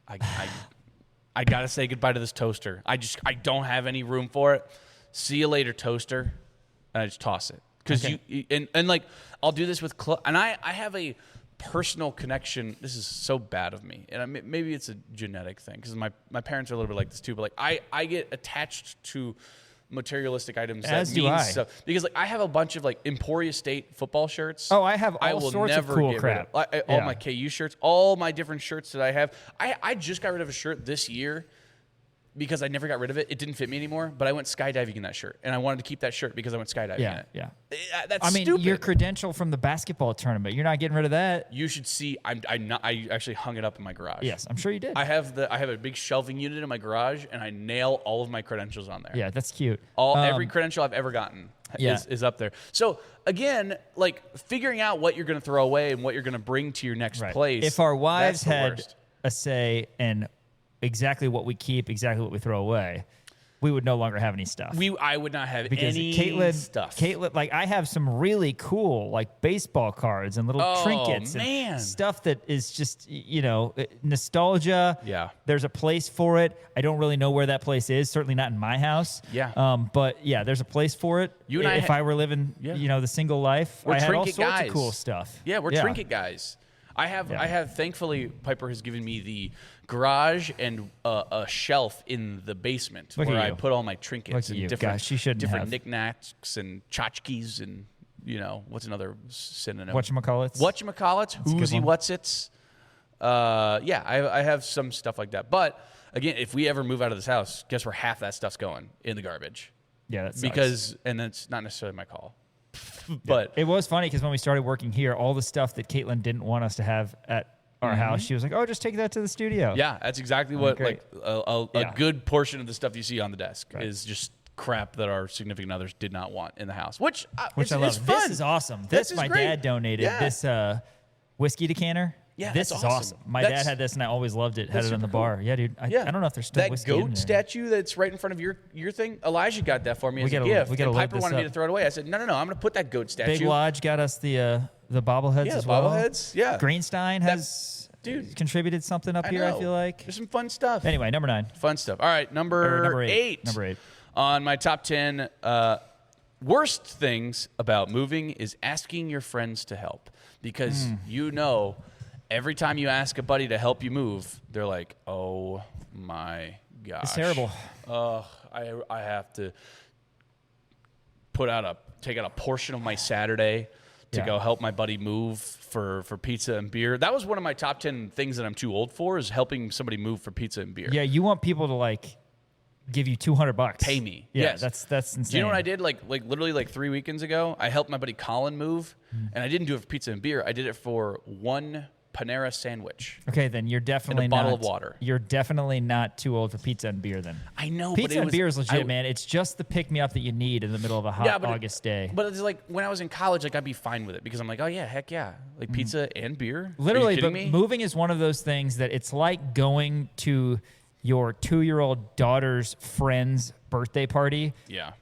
I got to say goodbye to this toaster. I don't have any room for it. See you later, toaster. And I just toss it. Because I'll do this with and I have a personal connection. This is so bad of me, and maybe it's a genetic thing because my parents are a little bit like this too. But I get attached to materialistic items. As do I. Stuff. Because I have a bunch of Emporia State football shirts. Oh, I have all I will sorts never of cool get crap. Rid of. All my KU shirts, all my different shirts that I have. I just got rid of a shirt this year because I never got rid of it. It didn't fit me anymore, but I went skydiving in that shirt, and I wanted to keep that shirt because I went skydiving in it. Yeah. That's stupid. Your stupid. credential from the basketball tournament, you're not getting rid of that. You should see. I actually hung it up in my garage. Yes, I'm sure you did. I have a big shelving unit in my garage, and I nail all of my credentials on there. Yeah, that's cute. Every credential I've ever gotten is up there. So again, figuring out what you're going to throw away and what you're going to bring to your next place. If our wives that's the had worst. a say in exactly what we keep, exactly what we throw away, we would no longer have any stuff. I would not have because any stuff. Caitlin, like I have some really cool like baseball cards and little trinkets and stuff that is just nostalgia. Yeah. There's a place for it. I don't really know where that place is. Certainly not in my house. Yeah. But yeah, there's a place for it. You and if I were living, the single life, we're I had all trinket sorts guys. of cool stuff. Yeah, we're trinket guys. I have. Thankfully, Piper has given me the garage and a shelf in the basement where I put all my trinkets and different knickknacks and tchotchkes and what's another synonym? Whatchamacallits. Whoozy whatsits. I have some stuff like that. But again, if we ever move out of this house, guess where half that stuff's going? In the garbage. Yeah, that sucks. Because that's not necessarily my call. But it was funny because when we started working here, all the stuff that Caitlin didn't want us to have at our house, she was like, "Oh, just take that to the studio." Yeah, that's exactly what a good portion of the stuff you see on the desk is just crap that our significant others did not want in the house. Which I love. Fun. This is awesome. This my dad donated this whiskey decanter. Yeah, this is awesome. My dad had this, and I always loved it. Had it on the bar. Yeah, dude. I don't know if there's still that whiskey in there. goat statue that's right in front of your thing. Elijah got that for me as a gift. And Piper wanted me to throw it away. I said, no. I'm going to put that goat statue. Big Lodge got us the bobbleheads as well. Bobbleheads. Yeah. Greenstein has contributed something up here. I feel like there's some fun stuff. Anyway, number 9. Fun stuff. All right, number 8. Number 8 on my top 10 worst things about moving is asking your friends to help because every time you ask a buddy to help you move, they're like, "Oh my gosh, it's terrible." I have to take out a portion of my Saturday to go help my buddy move for pizza and beer. That was one of my top 10 things that I'm too old for is helping somebody move for pizza and beer. Yeah, you want people to give you $200. Pay me. Yeah, yes. that's insane. Do you know what I did? Literally 3 weekends ago, I helped my buddy Colin move, and I didn't do it for pizza and beer. I did it for one Panera sandwich. Okay, then you're definitely and a bottle of water. You're definitely not too old for pizza and beer. Then I know pizza and beer is legit, man. It's just the pick me up that you need in the middle of a hot August day. But it's like when I was in college, I'd be fine with it because I'm like, oh yeah, heck yeah, pizza and beer. Literally, but me? Moving is one of those things that it's like going to your 2-year-old daughter's friend's birthday party. Yeah,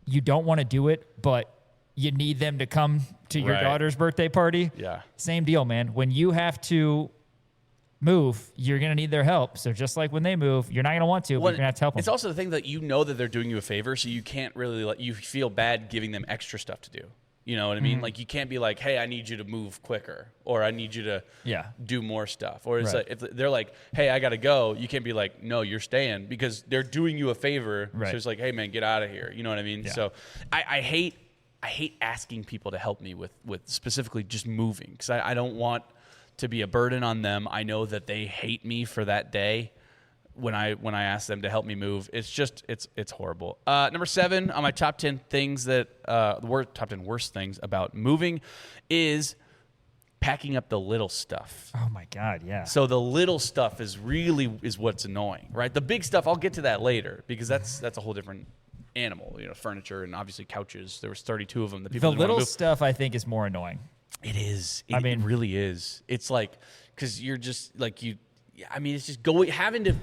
you don't want to do it, but you need them to come to your daughter's birthday party. Yeah. Same deal, man. When you have to move, you're going to need their help. So just like when they move, you're not going to want to, but you're going to have to help them. It's also the thing that that they're doing you a favor, so you can't really you feel bad giving them extra stuff to do. You know what I mean? Mm-hmm. Like you can't be like, hey, I need you to move quicker, or I need you to do more stuff. Or it's like if they're like, hey, I got to go, you can't be like, no, you're staying because they're doing you a favor. Right. So it's like, hey, man, get out of here. You know what I mean? Yeah. So I hate asking people to help me with specifically just moving because I don't want to be a burden on them. I know that they hate me for that day when I ask them to help me move. It's just it's horrible. Number 7 on my top 10 things that top 10 worst things about moving is packing up the little stuff. Oh my God, yeah. So the little stuff is what's annoying, right? The big stuff, I'll get to that later because that's a whole different animal, furniture and obviously couches. There was 32 of them. The little stuff I think is more annoying. It is. It really is. It's like because you're just like it's just having to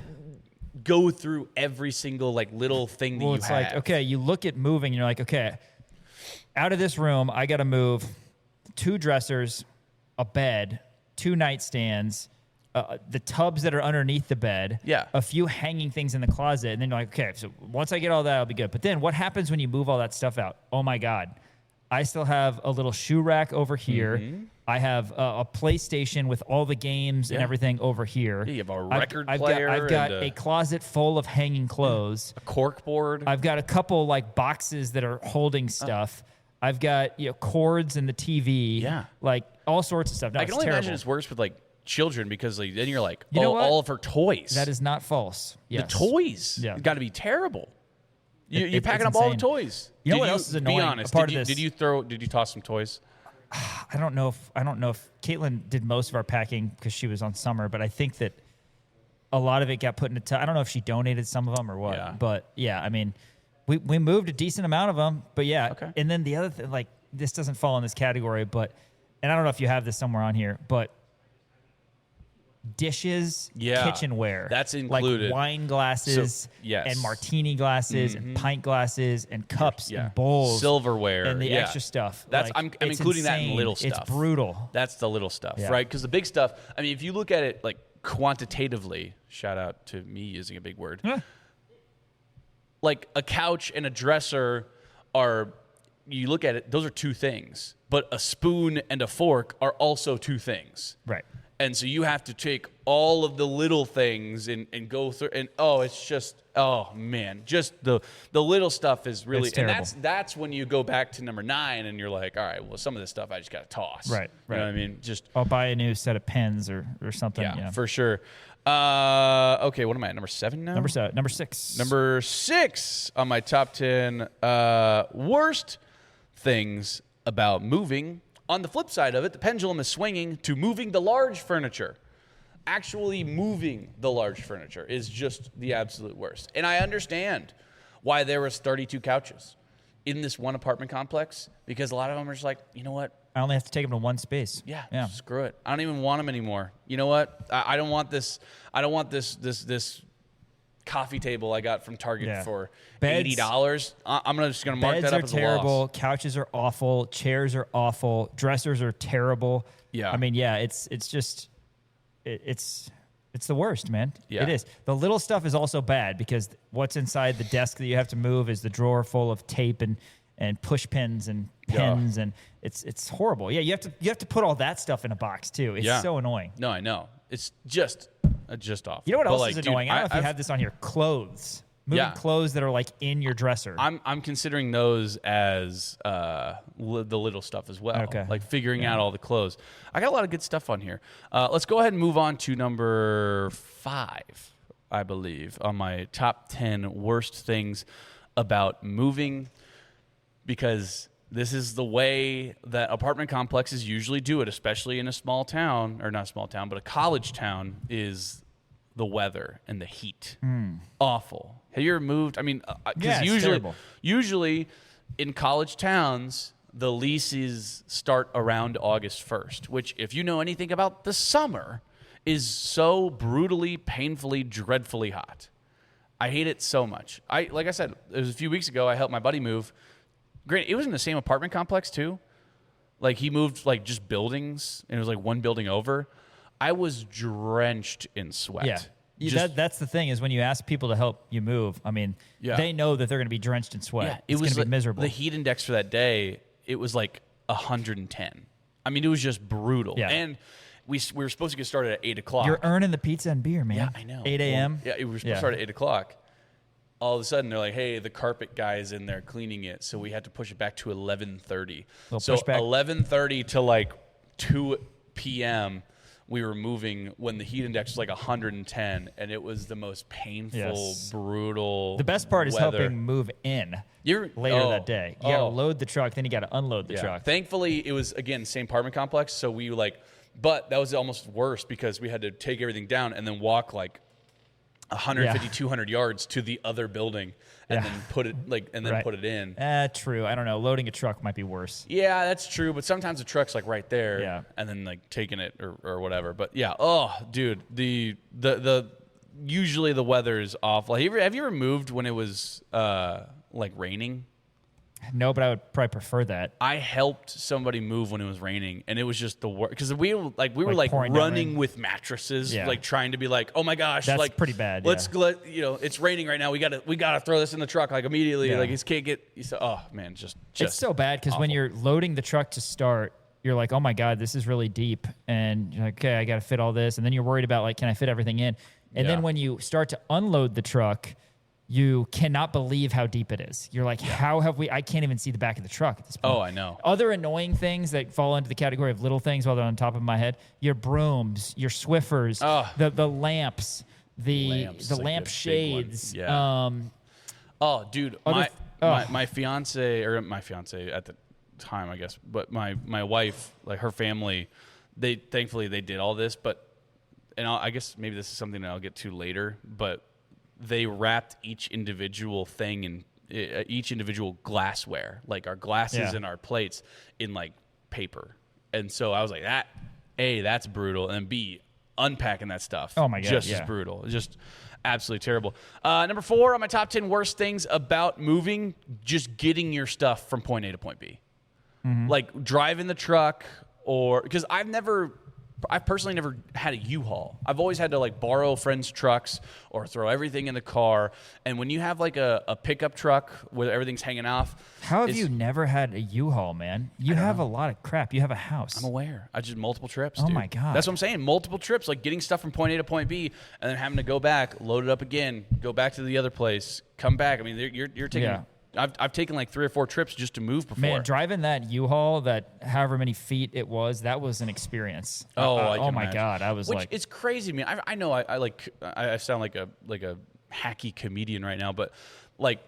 go through every single little thing that you have. It's like okay, you look at moving and you're like okay, out of this room I got to move 2 dressers, a bed, 2 nightstands. The tubs that are underneath the bed, a few hanging things in the closet, and then you're like, okay, so once I get all that, I'll be good. But then what happens when you move all that stuff out? Oh my God. I still have a little shoe rack over here. Mm-hmm. I have a PlayStation with all the games and everything over here. Yeah, you have a record player. I've got a closet full of hanging clothes. A cork board. I've got a couple boxes that are holding stuff. I've got cords in the TV. Yeah. All sorts of stuff. No, I can only imagine it's worse with children because then you're like, you know what? All of her toys. That is not false. Yes. The toys. Yeah. Got to be terrible. You're packing up all the toys. You know what else is annoying? Be honest. Did you toss some toys? I don't know if Caitlin did most of our packing because she was on summer, but I think that a lot of it got put into. I don't know if she donated some of them or what. Yeah. But yeah, I mean, we moved a decent amount of them. But yeah, okay. And then the other thing, this doesn't fall in this category, but and I don't know if you have this somewhere on here, but dishes, Yeah. kitchenware. That's included. Like wine glasses So, yes. and martini glasses and pint glasses and cups and bowls. Silverware. And the yeah. extra stuff. That's Like, I'm it's including that in insane. little stuff. It's brutal. That's the little stuff, Yeah. right? Because the big stuff, I mean, if you look at it like quantitatively, shout out to me using a big word, like a couch and a dresser are, you look at it, those are two things. But a spoon and a fork are also two things. Right. And so you have to take all of the little things and go through, and it's just, oh man, just the little stuff is really, It's and terrible. that's when you go back to number 9 and you're like, all right, well, some of this stuff I just got to toss. Right, You know what I mean? Just, I'll buy a new set of pens or something. yeah, for sure. Okay, what am I at? Number 7 now? Number 6. Number 6 on my top 10 worst things about moving. On the flip side of it, the pendulum is swinging to moving the large furniture. Actually moving the large furniture is just the absolute worst. And I understand why there was 32 couches in this one apartment complex, because a lot of them are just like, you know what? I only have to take them to one space. Yeah. Screw it. I don't even want them anymore. You know what? I don't want this. I don't want this coffee table I got from Target for $80. I'm just gonna mark that up as a loss. Beds are terrible. Couches are awful. Chairs are awful. Dressers are terrible. Yeah. I mean, it's just it's the worst, man. Yeah. It is. The little stuff is also bad because what's inside the desk that you have to move is the drawer full of tape and push pins and pens and it's horrible. Yeah, you have to put all that stuff in a box too. It's so annoying. No, I know. It's just awful. You know what But else like, is dude, annoying? I don't know if you have this on here. Clothes. Moving clothes that are like in your dresser. I'm considering those as the little stuff as well. Okay. Like figuring out all the clothes. I got a lot of good stuff on here. Let's go ahead and move on to number 5, I believe, on my top 10 worst things about moving, because this is the way that apartment complexes usually do it, especially in a small town, or not a small town, but a college town, is the weather and the heat. Awful. Have you ever moved? I mean, because usually in college towns, the leases start around August 1st, which, if you know anything about the summer, is so brutally, painfully, dreadfully hot. I hate it so much. Like I said, it was a few weeks ago, I helped my buddy move. Granted, it was in the same apartment complex too. Like, he moved like just buildings, and it was like one building over. I was drenched in sweat. Yeah. That's the thing, is when you ask people to help you move, I mean, they know that they're going to be drenched in sweat. Yeah, it's going to be miserable. The heat index for that day, it was like 110. I mean, it was just brutal. Yeah. And we were supposed to get started at 8 o'clock. You're earning the pizza and beer, man. Yeah, I know. 8 a.m. Yeah, we were supposed to start at 8 o'clock. All of a sudden, they're like, hey, the carpet guy is in there cleaning it, so we had to push it back to 11:30. So pushback. 11:30 to like 2 p.m., we were moving when the heat index was like 110, and it was the most painful, brutal. The best part is weather. helping move in later that day. You got to load the truck, then you got to unload the truck. Thankfully, it was, again, same apartment complex, so we but that was almost worse because we had to take everything down and then walk like 150, 200 yards to the other building and then put it put it in. True. I don't know. Loading a truck might be worse. Yeah, that's true. But sometimes the truck's like right there, and then like taking it or whatever. But yeah, dude, the usually the weather is awful. Have you ever moved when it was like raining? No, but I would probably prefer that. I helped somebody move when it was raining, and it was just the worst because we were pouring down running rain. with mattresses, like trying to be like, oh my gosh, that's like pretty bad. Let's let it's raining right now. We gotta throw this in the truck like immediately. Like it can't get. Oh man, just it's so bad because when you're loading the truck to start, you're like, oh my god, this is really deep, and you're like, okay, I got to fit all this, and then you're worried about like, can I fit everything in? And then when you start to unload the truck, you cannot believe how deep it is. You're like, how have we? I can't even see the back of the truck at this point. Oh, I know. Other annoying things that fall into the category of little things while they're on top of my head: your brooms, your Swiffers, the lamps, the lamp shades. Yeah. Dude, my fiance at the time, I guess, but my wife, like her family, thankfully they did all this, but I guess maybe this is something that I'll get to later, but they wrapped each individual thing in each individual glassware, like our glasses and our plates, in like paper. And so I was like, that's brutal. And B, unpacking that stuff. Oh my God, just as brutal. Just absolutely terrible. Number 4 on my top 10 worst things about moving: just getting your stuff from point A to point B. Like driving the truck, or because I've personally never had a U-Haul. I've always had to like borrow friends' trucks or throw everything in the car. And when you have like a pickup truck where everything's hanging off, how have you never had a U-Haul, man? You have a lot of crap. You have a house. I'm aware. I just multiple trips. Oh dude. my God. That's what I'm saying. Multiple trips, like getting stuff from point A to point B, and then having to go back, load it up again, go back to the other place, come back. I mean, you're taking. Yeah. I've taken like 3 or 4 trips just to move before. Man, driving that U-Haul, that however many feet it was, that was an experience. Oh my God, I was it's crazy. I mean, I know I sound like a hacky comedian right now, but like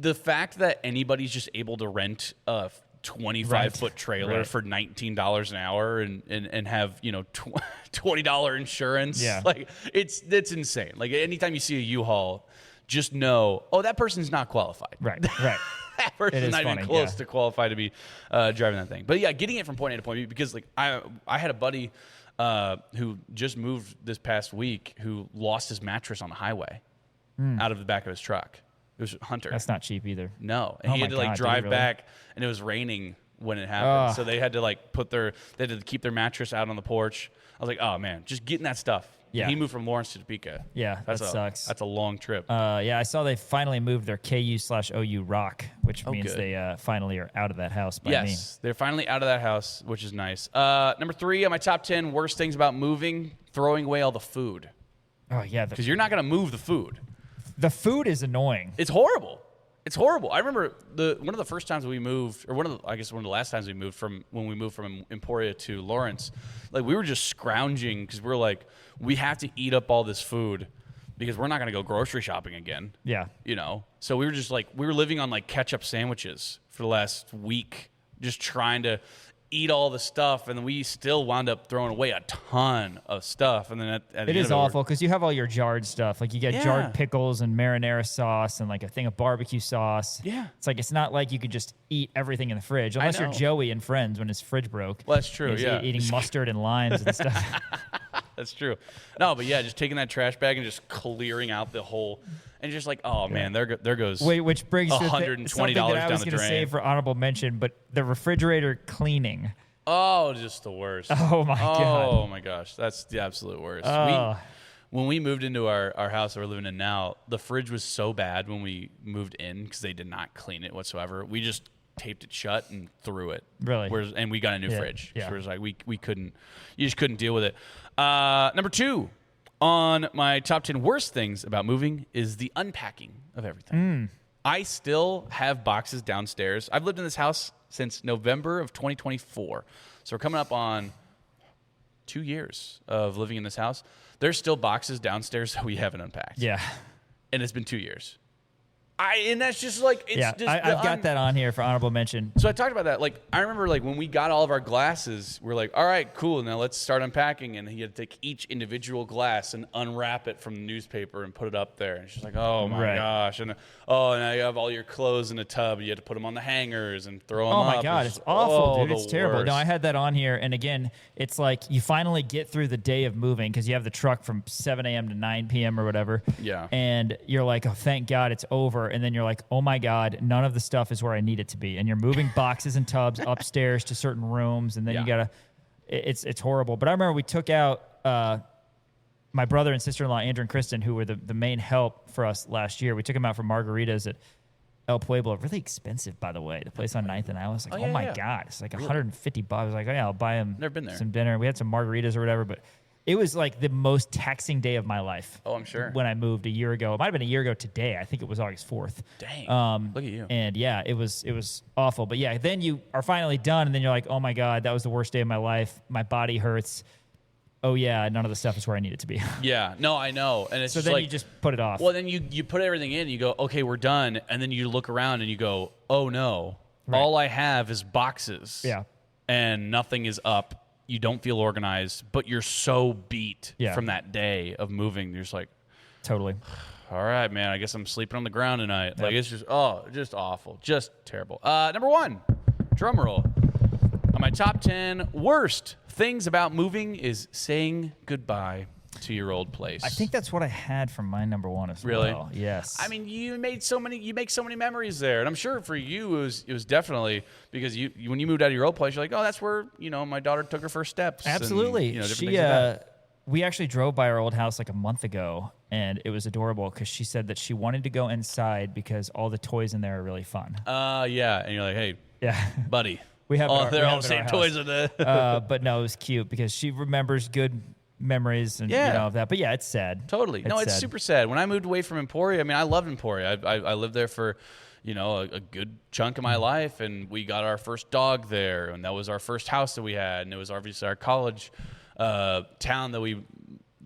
the fact that anybody's just able to rent a 25-foot trailer for $19 an hour and have $20 insurance. Yeah. Like that's insane. Like anytime you see a U-Haul, just know, that person's not qualified. Right. That person's not even close to qualify to be driving that thing. But yeah, getting it from point A to point B, because like I had a buddy who just moved this past week who lost his mattress on the highway out of the back of his truck. It was Hunter. That's not cheap either. No, and he had to like drive back, and it was raining when it happened, so they had to like keep their mattress out on the porch. I was like, oh man, just getting that stuff. Yeah. He moved from Lawrence to Topeka. Yeah, that sucks. That's a long trip. Yeah, I saw they finally moved their KU/OU rock, which means good. They finally are out of that house by me. Yes, they're finally out of that house, which is nice. Number 3 on my top 10 worst things about moving: throwing away all the food. Oh yeah, because you're not going to move the food. The food is annoying. It's horrible. It's horrible. I remember one of the first times we moved, or one of the last times we moved from Emporia to Lawrence. Like we were just scrounging because we were like, we have to eat up all this food because we're not going to go grocery shopping again. Yeah. So we were just like, we were living on like ketchup sandwiches for the last week, just trying to eat all the stuff, and then we still wound up throwing away a ton of stuff. And then at the it is awful because you have all your jarred stuff. Like you get jarred pickles and marinara sauce and like a thing of barbecue sauce. Yeah. It's like, it's not like you could just eat everything in the fridge unless you're Joey and Friends when his fridge broke. Well, that's true. He's yeah. eating mustard and limes and stuff. That's true. No, but yeah, just taking that trash bag and just clearing out the whole, and just like, oh man, there goes. Wait, which brings $120 something that I was going to say for honorable mention, but the refrigerator cleaning. Oh, just the worst. Oh my god. Oh my gosh, that's the absolute worst. When we moved into our house that we're living in now, the fridge was so bad when we moved in because they did not clean it whatsoever. We just taped it shut and threw it. Really? And we got a new fridge. Yeah. So it was like we couldn't. You just couldn't deal with it. Number 2 on my top 10 worst things about moving is the unpacking of everything. I still have boxes downstairs. I've lived in this house since November of 2024. So we're coming up on 2 years of living in this house. There's still boxes downstairs that we haven't unpacked. Yeah. And it's been 2 years. And that's just like, it's just. I've got that on here for honorable mention. So I talked about that. Like, I remember like when we got all of our glasses, we're like, all right, cool. Now let's start unpacking. And he had to take each individual glass and unwrap it from the newspaper and put it up there. And she's like, oh my gosh. And now you have all your clothes in a tub. You had to put them on the hangers and throw them up. Oh my God, it's awful, dude. It's terrible. Worst. No, I had that on here. And again, it's like you finally get through the day of moving because you have the truck from 7 a.m. to 9 p.m. or whatever. Yeah. And you're like, oh, thank God it's over. And then you're like, oh my God, none of the stuff is where I need it to be. And you're moving boxes and tubs upstairs to certain rooms. And then you got to, it's horrible. But I remember we took out my brother and sister-in-law, Andrew and Kristen, who were the main help for us last year. We took them out for margaritas at El Pueblo. Really expensive, by the way. The place on 9th and I was like, oh my God, it's like $150. I was like, oh yeah, I'll buy them some dinner. We had some margaritas or whatever, but it was like the most taxing day of my life. Oh, I'm sure. When I moved a year ago. It might have been a year ago today. I think it was August 4th. Dang. Look at you. And yeah, it was awful. But yeah, then you are finally done and then you're like, oh my God, that was the worst day of my life. My body hurts. Oh yeah, none of the stuff is where I need it to be. Yeah, no, I know. And it's so just then like, you just put it off. Well, then you put everything in and you go, okay, we're done. And then you look around and you go, oh no, all I have is boxes. Yeah. And nothing is up. You don't feel organized, but you're so beat from that day of moving. You're just like, totally. All right, man, I guess I'm sleeping on the ground tonight. Like, it's just awful. Just terrible. Number 1, drum roll. On my top 10 worst things about moving is saying goodbye to your old place. I think that's what I had from my number one as Really? well. Yes. I mean, you make so many memories there, and I'm sure for you it was definitely because you when you moved out of your old place, you're like, oh, that's where my daughter took her first steps. Absolutely. And, different She things like that. we actually drove by our old house like a month ago, and it was adorable because she said that she wanted to go inside because all the toys in there are really fun. Yeah, and you're like, hey, Yeah. buddy, We have they're all the same toys in there. But no, it was cute because she remembers good memories and of that. But yeah, it's sad. Totally. It's sad. super sad. When I moved away from Emporia, I mean, I loved Emporia. I lived there for, a good chunk of my life, and we got our first dog there, and that was our first house that we had, and it was obviously our college town that we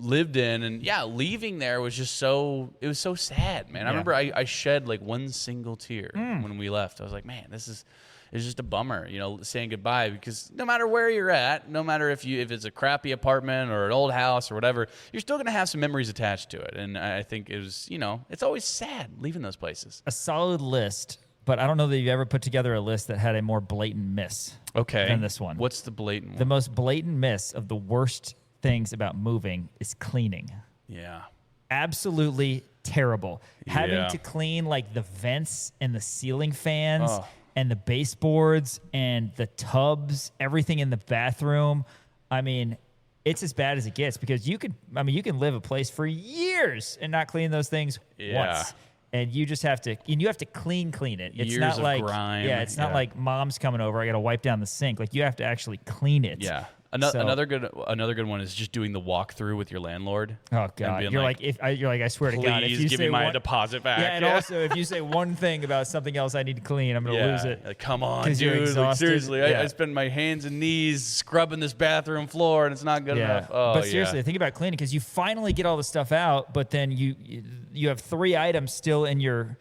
lived in, and leaving there was just so sad, man. I remember I shed like one single tear when we left. I was like, man, it's just a bummer, saying goodbye, because no matter where you're at, no matter if it's a crappy apartment or an old house or whatever, you're still going to have some memories attached to it. And I think it was, it's always sad leaving those places. A solid list, but I don't know that you've ever put together a list that had a more blatant miss than this one. What's the blatant one? The most blatant miss of the worst things about moving is cleaning. Yeah. Absolutely terrible. Having to clean like the vents and the ceiling fans and the baseboards and the tubs, everything in the bathroom. I mean, it's as bad as it gets because you can live a place for years and not clean those things once. And you just have to, clean it. It's Years not of like grime. it's not like mom's coming over. I got to wipe down the sink. Like you have to actually clean it. Yeah. Another good one is just doing the walkthrough with your landlord. Oh God! You're like, I swear to God, if you please give say me my deposit back. Yeah, and also if you say one thing about something else I need to clean, I'm gonna lose it. Like, come on, 'Cause you're dude. Like, exhausted. seriously, Yeah. I spend my hands and knees scrubbing this bathroom floor, and it's not good enough. Oh, but seriously, think about cleaning because you finally get all the stuff out, but then you have 3 items still in your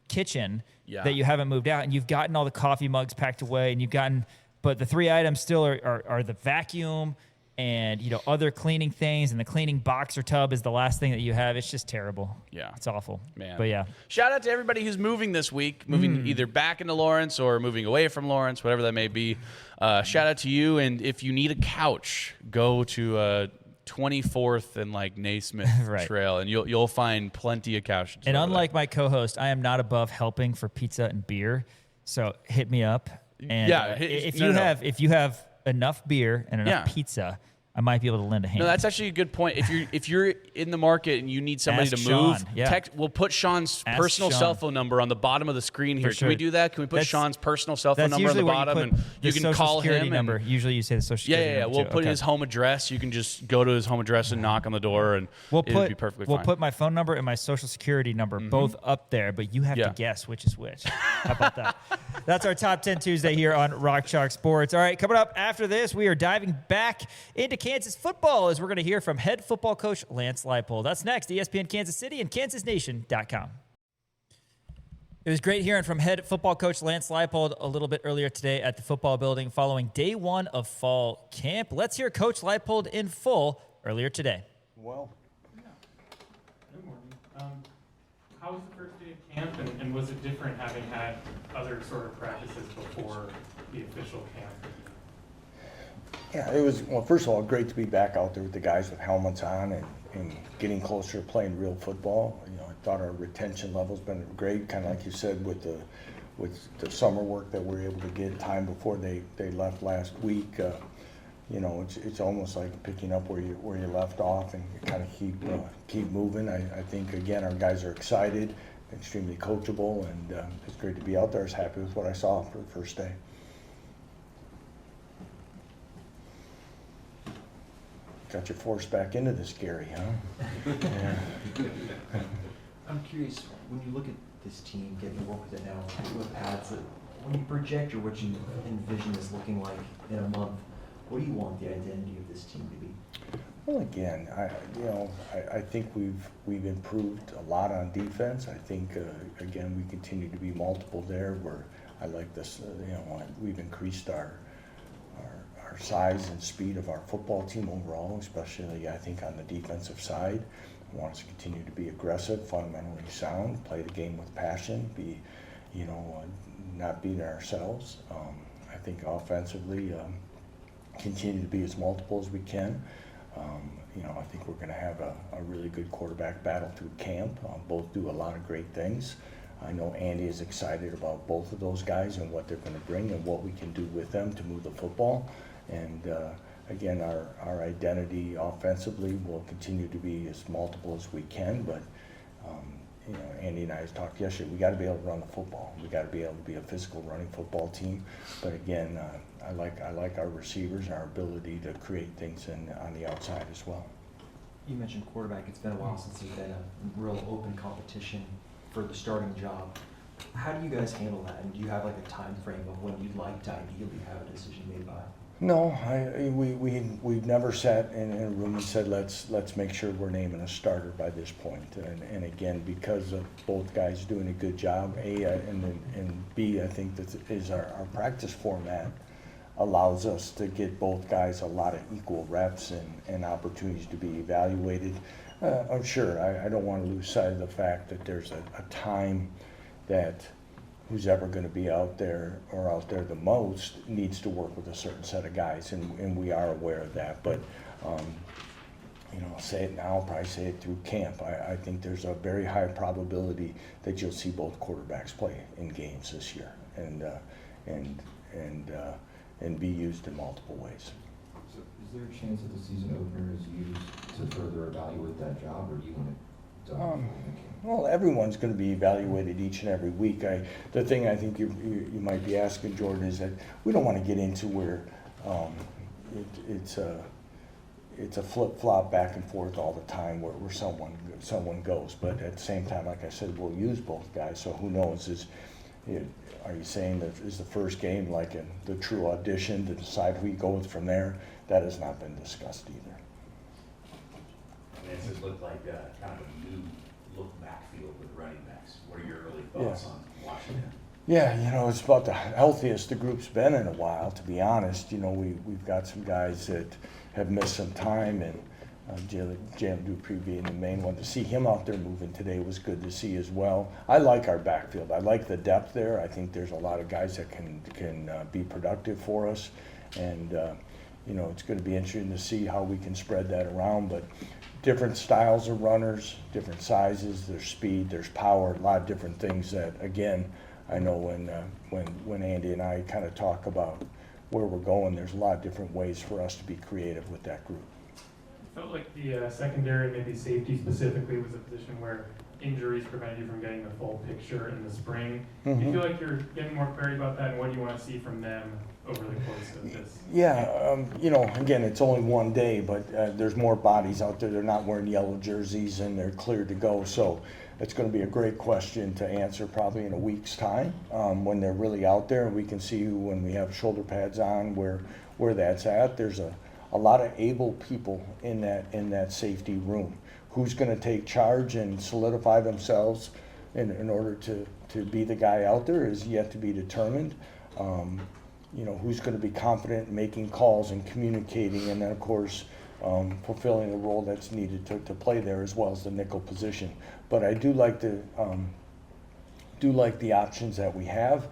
kitchen that you haven't moved out, and you've gotten all the coffee mugs packed away, and but the 3 items still are the vacuum and other cleaning things, and the cleaning box or tub is the last thing that you have. It's just terrible. Yeah, it's awful, man. But yeah, shout out to everybody who's moving this week, moving either back into Lawrence or moving away from Lawrence, whatever that may be. Shout out to you. And if you need a couch, go to 24th and like Naismith Trail, and you'll find plenty of couches. And unlike my co-host, I am not above helping for pizza and beer. So hit me up. And if you have enough beer and enough pizza, I might be able to lend a hand. No, that's actually a good point. If you're in the market and you need somebody Ask to move, Sean. we'll put Sean's personal cell phone number on the bottom of the screen here. Can we do that? Can we put Sean's personal cell phone number on the bottom, and you can call him? Number. Usually you say the social security number. We'll put his home address. You can just go to his home address and knock on the door, and it'll be perfectly fine. We'll put my phone number and my social security number both up there, but you have to guess which is which. How about that? That's our Top 10 Tuesday here on Rock Chalk Sports. All right, coming up after this, we are diving back into Kansas football as we're going to hear from head football coach Lance Leipold. That's next, ESPN Kansas City and KansasNation.com. It was great hearing from head football coach Lance Leipold a little bit earlier today at the football building following day 1 of fall camp. Let's hear Coach Leipold in full earlier today. Well, good morning. How was the first day of camp, and was it different having had other sort of practices before the official camp? Yeah, it was, well, first of all, great to be back out there with the guys with helmets on and getting closer to playing real football. I thought our retention level's been great, kind of like you said, with the summer work that we were able to get time before they left last week. It's almost like picking up where you left off and kind of keep moving. I think, again, our guys are excited, extremely coachable, and it's great to be out there. I was happy with what I saw for the first day. Got you forced back into this, Gary, huh? Yeah. I'm curious, when you look at this team, getting to work with it now, with pads, when you project or what you envision this looking like in a month, what do you want the identity of this team to be? Well, again, I think we've improved a lot on defense. I think again we continue to be multiple there. Where I like this, we've increased our size and speed of our football team overall, especially I think on the defensive side. I want us to continue to be aggressive, fundamentally sound, play the game with passion, be, not beating ourselves. I think offensively, continue to be as multiple as we can. I think we're going to have a really good quarterback battle through camp. Both do a lot of great things. I know Andy is excited about both of those guys and what they're going to bring and what we can do with them to move the football. And again, our identity offensively will continue to be as multiple as we can. But Andy and I talked yesterday. We got to be able to run the football. We got to be able to be a physical running football team. But again, I like our receivers and our ability to create things on the outside as well. You mentioned quarterback. It's been a while since there's been a real open competition for the starting job. How do you guys handle that? And do you have like a time frame of when you'd like to ideally have a decision made by? No, we've never sat in a room and said let's make sure we're naming a starter by this point. And again, because of both guys doing a good job, and B, I think that is our practice format allows us to get both guys a lot of equal reps and opportunities to be evaluated. I'm sure I don't want to lose sight of the fact that there's a time that who's ever going to be out there the most needs to work with a certain set of guys, and we are aware of that. But I'll say it now, I'll probably say it through camp. I think there's a very high probability that you'll see both quarterbacks play in games this year and be used in multiple ways. So is there a chance that the season opener is used to further evaluate that job, or do you want it done before the game? Well, everyone's going to be evaluated each and every week. The thing I think you might be asking, Jordan, is that we don't want to get into where it's a flip-flop back and forth all the time where someone goes. But at the same time, like I said, we'll use both guys. So who knows? Are you saying that is the first game like the true audition to decide who you go with from there? That has not been discussed either. This has looked like kind of a new look backfield with running backs. What are your early thoughts on watching it? Yeah, it's about the healthiest the group's been in a while, to be honest. We've got some guys that have missed some time, and Jalen Dupree being the main one. To see him out there moving today was good to see as well. I like our backfield. I like the depth there. I think there's a lot of guys that can be productive for us, and it's going to be interesting to see how we can spread that around. But different styles of runners, different sizes, there's speed, there's power, a lot of different things that, again, I know when Andy and I kind of talk about where we're going, there's a lot of different ways for us to be creative with that group. It felt like the secondary, maybe safety specifically, was a position where injuries prevent you from getting the full picture in the spring. Do you feel like you're getting more clarity about that, and what do you want to see from them over the course of this? Yeah, again, it's only one day, but there's more bodies out there. They're not wearing yellow jerseys, and they're cleared to go. So it's going to be a great question to answer probably in a week's time when they're really out there, and we can see when we have shoulder pads on where that's at. There's a lot of able people in that safety room. Who's going to take charge and solidify themselves in order to be the guy out there is yet to be determined. Who's going to be confident in making calls and communicating, and then of course fulfilling the role that's needed to play there, as well as the nickel position. But I do like the options that we have.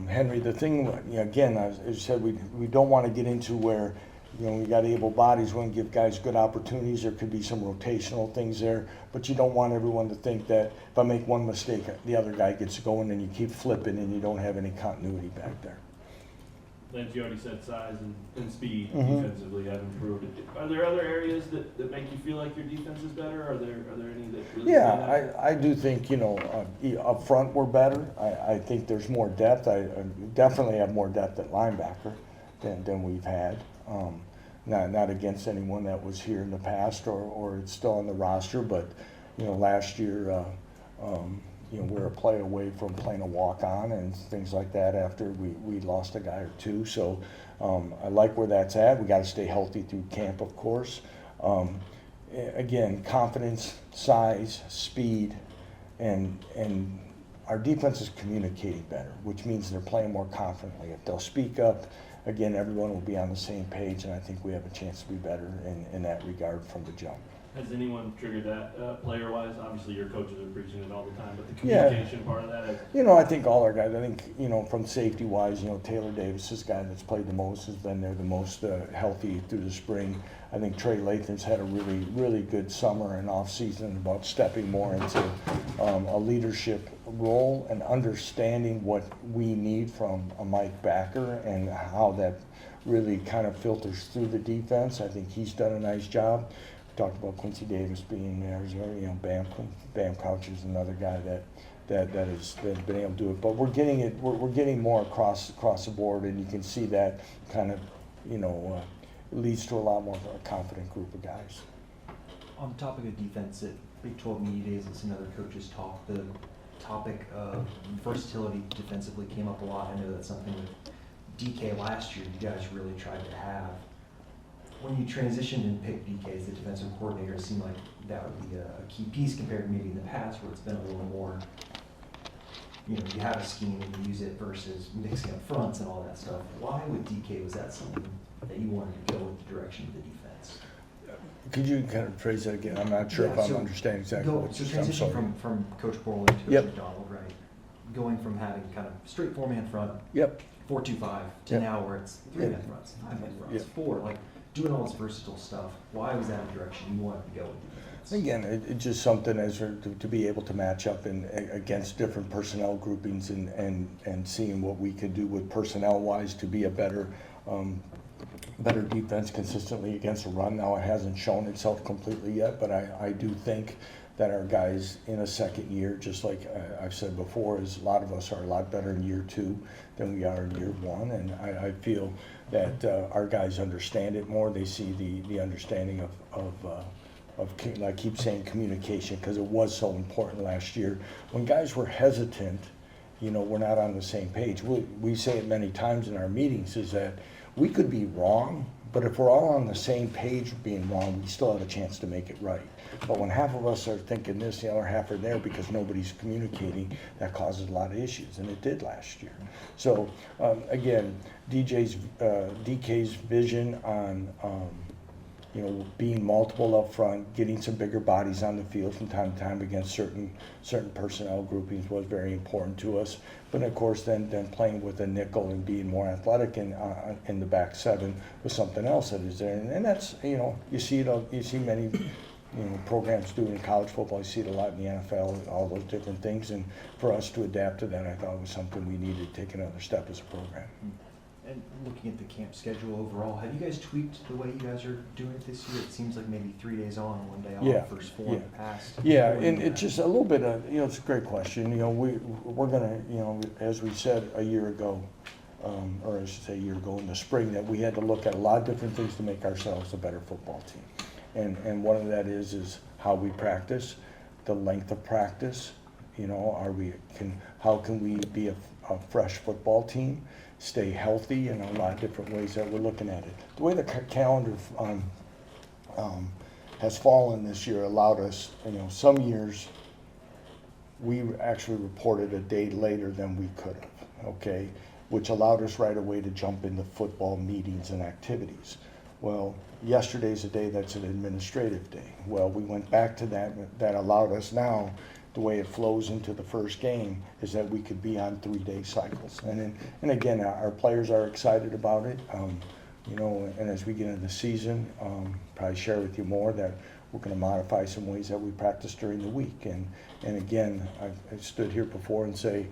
Henry, the thing again, as you said, we don't want to get into where we got able bodies. We want to give guys good opportunities. There could be some rotational things there, but you don't want everyone to think that if I make one mistake, the other guy gets going, and you keep flipping, and you don't have any continuity back there. Lance, you already said size and speed defensively have improved. Are there other areas that make you feel like your defense is better? Are there any that really stand out? I do think, up front we're better. I think there's more depth. I definitely have more depth at linebacker than we've had. Not against anyone that was here in the past or it's still on the roster, but last year we're a play away from playing a walk-on and things like that after we lost a guy or two. So I like where that's at. We got to stay healthy through camp, of course. Again, confidence, size, speed, and our defense is communicating better, which means they're playing more confidently. If they'll speak up, again, everyone will be on the same page, and I think we have a chance to be better in that regard from the jump. Has anyone triggered that player-wise? Obviously, your coaches are preaching it all the time, but the communication part of that is... I think all our guys, from safety-wise, Taylor Davis is the guy that's played the most, has been there the most healthy through the spring. I think Trey Lathan's had a really, really good summer and off-season about stepping more into a leadership role and understanding what we need from a Mike Backer and how that really kind of filters through the defense. I think he's done a nice job. Talked about Quincy Davis being there as well. Bam Couch is another guy that has been able to do it. But we're getting more across the board, and you can see that kind of leads to a lot more of a confident group of guys. On the topic of defense, at Big 12 Media Days, it's another coach's talk. The topic of versatility defensively came up a lot. I know that's something with DK last year you guys really tried to have. When you transitioned and picked DK as the defensive coordinator, it seemed like that would be a key piece compared to maybe in the past where it's been a little more, you have a scheme and you use it versus mixing up fronts and all that stuff. Why with DK was that something that you wanted to go with the direction of the defense? Could you kind of phrase that again? I'm not sure if I'm understanding exactly what you're saying. So transition from Coach Borland to Coach McDonald, right? Going from having kind of straight 4-man front, 4-2-5, to now where it's 3-man fronts, 5-man fronts, 4, doing all this versatile stuff. Why was that a direction you wanted to go with defense? Again, it's just something as to be able to match up against different personnel groupings and seeing what we could do with personnel-wise to be a better defense consistently against a run. Now, it hasn't shown itself completely yet, but I do think that our guys in a second year, just like I've said before, is a lot of us are a lot better in year 2 than we are in year 1, and I feel that our guys understand it more. They see the understanding of I keep saying communication, because it was so important last year. When guys were hesitant, we're not on the same page. We say it many times in our meetings, is that we could be wrong, but if we're all on the same page of being wrong, we still have a chance to make it right. But when half of us are thinking this, the other half are there because nobody's communicating, that causes a lot of issues, and it did last year. So again, DK's vision on being multiple up front, getting some bigger bodies on the field from time to time against certain personnel groupings was very important to us. But of course, then playing with a nickel and being more athletic in the back 7 was something else that is there. And that's you see many programs do in college football. You see it a lot in the NFL, all those different things. And for us to adapt to that, I thought was something we needed to take another step as a program. And looking at the camp schedule overall, have you guys tweaked the way you guys are doing it this year? It seems like maybe 3 days on, 1 day off, first 4 in the past. Yeah, and it's just a little bit of, it's a great question. We're going to, as we said a year ago, or I should say a year ago in the spring, that we had to look at a lot of different things to make ourselves a better football team. And one of that is how we practice, the length of practice. How can we be a fresh football team, stay healthy in a lot of different ways that we're looking at it. The way the calendar has fallen this year allowed us, some years we actually reported a day later than we could have, okay, which allowed us right away to jump into football meetings and activities. Well, yesterday's a day that's an administrative day. Well, we went back to that. That allowed us now, the way it flows into the first game, is that we could be on 3-day cycles. And again, our players are excited about it. And as we get into the season, probably share with you more that we're going to modify some ways that we practice during the week. And again, I stood here before and say,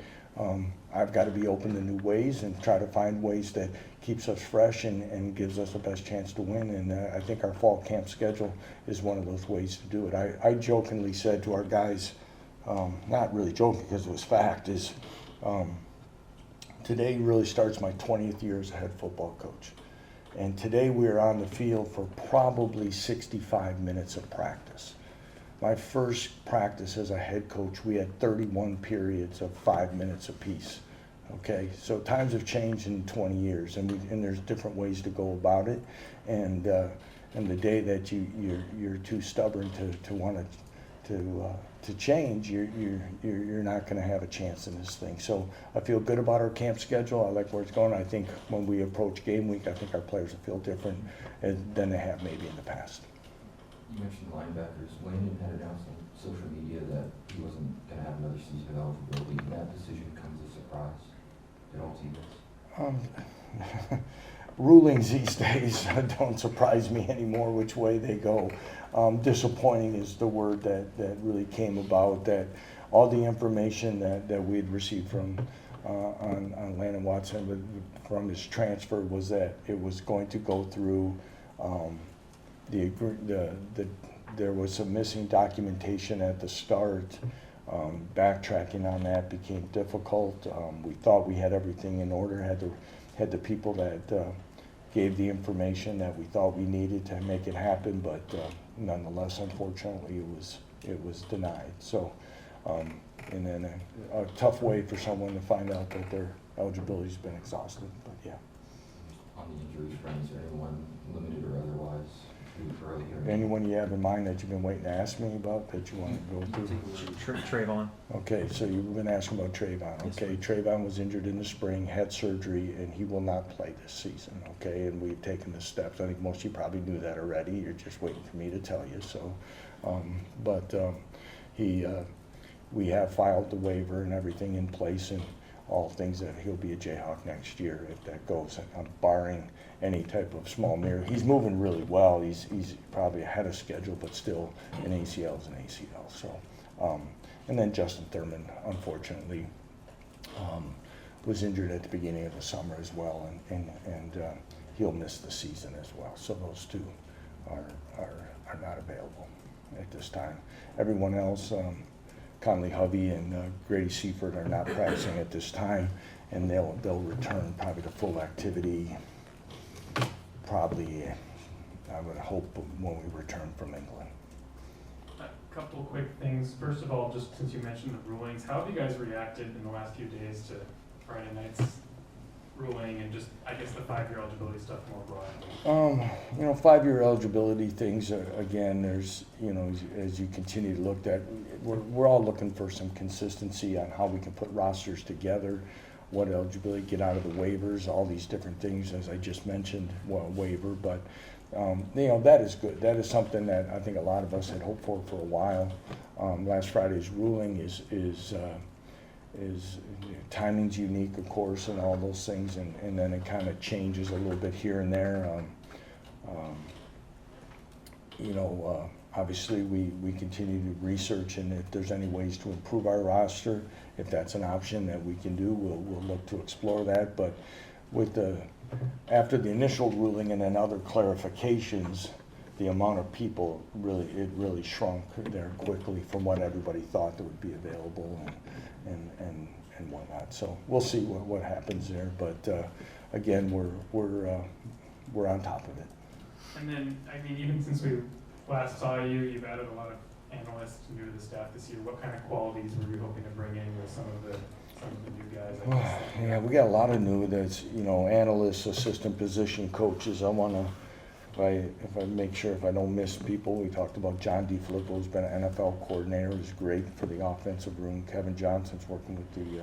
I've got to be open to new ways and try to find ways that keeps us fresh and gives us the best chance to win. And I think our fall camp schedule is one of those ways to do it. I jokingly said to our guys, not really joking because it was fact, is today really starts my 20th year as a head football coach. And today we're on the field for probably 65 minutes of practice. My first practice as a head coach, we had 31 periods of 5 minutes apiece. Okay, so times have changed in 20 years, and there's different ways to go about it. And the day that you're too stubborn to want to change, you're not going to have a chance in this thing. So I feel good about our camp schedule. I like where it's going. I think when we approach game week, I think our players will feel different than they have maybe in the past. You mentioned linebackers. Landon had announced on social media that he wasn't going to have another season of eligibility. And that decision comes as a surprise to all teams. Rulings these days don't surprise me anymore which way they go. Disappointing is the word that really came about, that all the information that we had received from on Landon Watson from his transfer was that it was going to go through there was some missing documentation at the start. Backtracking on that became difficult. We thought we had everything in order, had the people that gave the information that we thought we needed to make it happen, but nonetheless, unfortunately, it was denied. So, and then a tough way for someone to find out that their eligibility's been exhausted. But yeah. On the injury front, is there anyone limited or otherwise early here? Anyone you have in mind that you've been waiting to ask me about that you want to go through? Trayvon. Okay, so you've been asking about Trayvon. Okay, Trayvon was injured in the spring, had surgery, and he will not play this season. Okay, and we've taken the steps. I think most of you probably knew that already. You're just waiting for me to tell you. So, we have filed the waiver and everything in place, and all things that he'll be a Jayhawk next year if that goes. I'm barring any type of small mirror. He's moving really well. He's probably ahead of schedule, but still an ACL is an ACL. So, and then Justin Thurman, unfortunately, was injured at the beginning of the summer as well, and he'll miss the season as well. So those two are not available at this time. Everyone else, Conley Hovey and Grady Seifert are not practicing at this time, and they'll return probably to full activity. Probably, I would hope, when we return from England. A couple of quick things. First of all, just since you mentioned the rulings, how have you guys reacted in the last few days to Friday night's ruling and just, I guess, the 5-year eligibility stuff more broadly? 5-year eligibility things, again, there's, as you continue to look at, we're all looking for some consistency on how we can put rosters together, what eligibility, get out of the waivers, all these different things, as I just mentioned, waiver, but, that is good. That is something that I think a lot of us had hoped for a while. Last Friday's ruling is timing's unique, of course, and all those things, and then it kind of changes a little bit here and there. Obviously we continue to research, and if there's any ways to improve our roster, if that's an option that we can do, we'll look to explore that. But after the initial ruling and then other clarifications, the amount of people really shrunk there quickly from what everybody thought that would be available and whatnot. So we'll see what happens there. But again, we're on top of it. And then, even since we last saw you, you've added a lot of analysts new to the staff this year. What kind of qualities were you hoping to bring in with some of the new guys? I guess? Yeah, we got a lot of new. That's analysts, assistant position coaches. I want to, if I make sure if I don't miss people, we talked about John DeFilippo, who's been an NFL coordinator, who's great for the offensive room. Kevin Johnson's working with the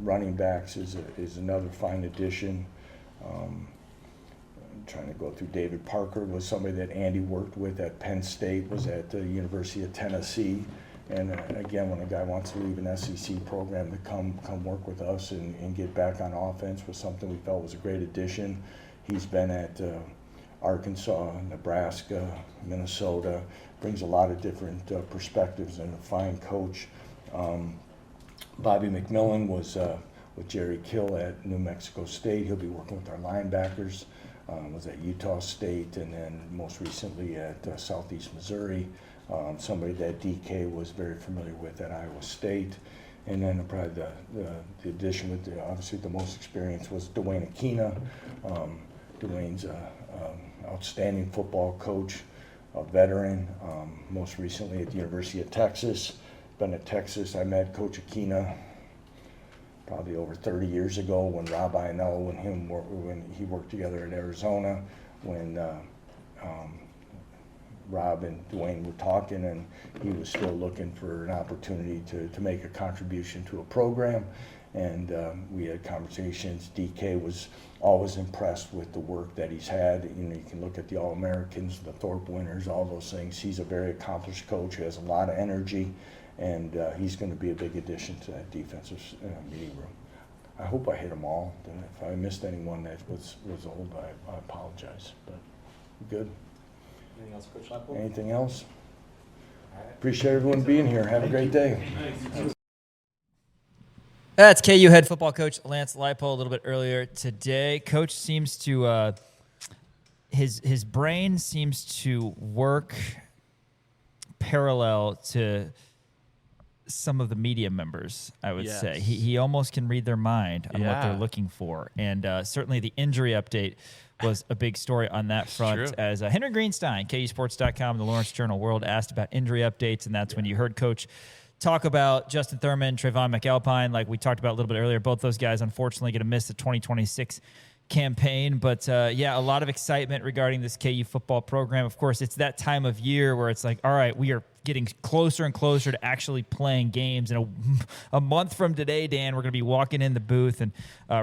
running backs is another fine addition. I'm trying to go through. David Parker was somebody that Andy worked with at Penn State, was at the University of Tennessee. And again, when a guy wants to leave an SEC program to come work with us and get back on offense was something we felt was a great addition. He's been at Arkansas, Nebraska, Minnesota, brings a lot of different perspectives and a fine coach. Bobby McMillan was with Jerry Kill at New Mexico State. He'll be working with our linebackers. Was at Utah State, and then most recently at Southeast Missouri. Somebody that DK was very familiar with at Iowa State. And then probably the addition with obviously the most experience was Dwayne Aquina. Dwayne's outstanding football coach, a veteran, most recently at the University of Texas. Been at Texas. I met Coach Aquina probably over 30 years ago when Rob Ionello when he worked together at Arizona, when Rob and Dwayne were talking, and he was still looking for an opportunity to make a contribution to a program. And we had conversations. DK was always impressed with the work that he's had. You know, you can look at the All-Americans, the Thorpe winners, all those things. He's a very accomplished coach, has a lot of energy, and he's going to be a big addition to that defensive meeting room. I hope I hit them all. If I missed anyone that was old, I apologize. But good. Anything else, Coach Leipold? Anything else? All right. Appreciate everyone being here. Have a great day. That's KU head football coach Lance Leipold a little bit earlier today. Coach seems to his brain seems to work parallel to some of the media members, I would say. He almost can read their mind on what they're looking for. And certainly the injury update was a big story on that front. As Henry Greenstein, KUSports.com, the Lawrence Journal-World, asked about injury updates, and that's when you heard Coach talk about Justin Thurman, Trayvon McAlpine, like we talked about a little bit earlier. Both those guys, unfortunately, going to miss the 2026 campaign. But, yeah, a lot of excitement regarding this KU football program. Of course, it's that time of year where it's like, all right, we are getting closer and closer to actually playing games. And a month from today, Dan, we're going to be walking in the booth, and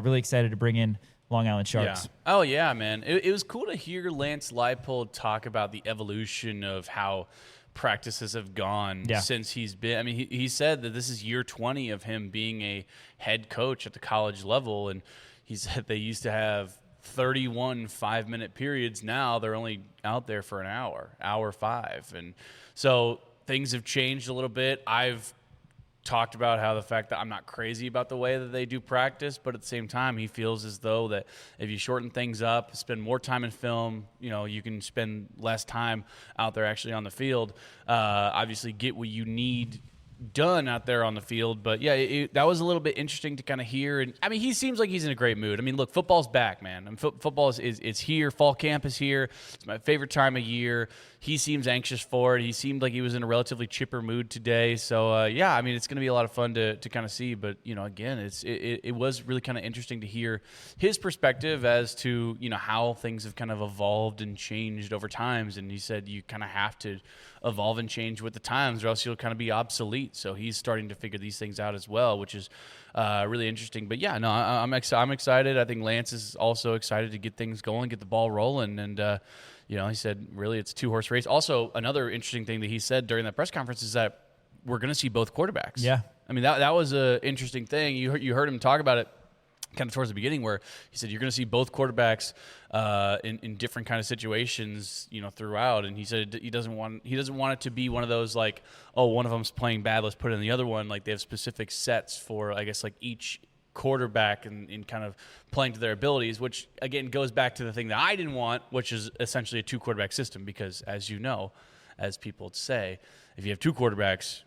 really excited to bring in Long Island Sharks. Yeah. Oh, yeah, man. It was cool to hear Lance Leipold talk about the evolution of how practices have gone since he's been. I mean, he said that this is year 20 of him being a head coach at the college level, and he said they used to have 31 5-minute periods. Now they're only out there for an hour 5. And so things have changed a little bit. I've talked about how the fact that I'm not crazy about the way that they do practice, but at the same time, he feels as though that if you shorten things up, spend more time in film, you know, you can spend less time out there actually on the field. Obviously, get what you need done out there on the field. But yeah, that was a little bit interesting to kind of hear. And I mean, he seems like he's in a great mood. I mean, look, football's back, man. I mean, football is here. Fall camp is here. It's my favorite time of year. He seems anxious for it. He seemed like he was in a relatively chipper mood today. So yeah, I mean, it's going to be a lot of fun to kind of see. But you know, again, it was really kind of interesting to hear his perspective as to, you know, how things have kind of evolved and changed over times. And he said you kind of have to evolve and change with the times, or else you'll kind of be obsolete. So he's starting to figure these things out as well, which is really interesting. But yeah, no, I'm excited. I think Lance is also excited to get things going, get the ball rolling, and you know, he said really it's a 2-horse race. Also, another interesting thing that he said during that press conference is that we're going to see both quarterbacks. Yeah, I mean that was an interesting thing. You heard him talk about it kind of towards the beginning, where he said you're going to see both quarterbacks in different kind of situations, you know, throughout. And he said he doesn't want it to be one of those like, oh, one of them's playing bad, let's put in the other one. Like they have specific sets for, I guess, like each quarterback and kind of playing to their abilities, which again goes back to the thing that I didn't want, which is essentially a 2-quarterback system. Because as you know, as people say, if you have 2 quarterbacks,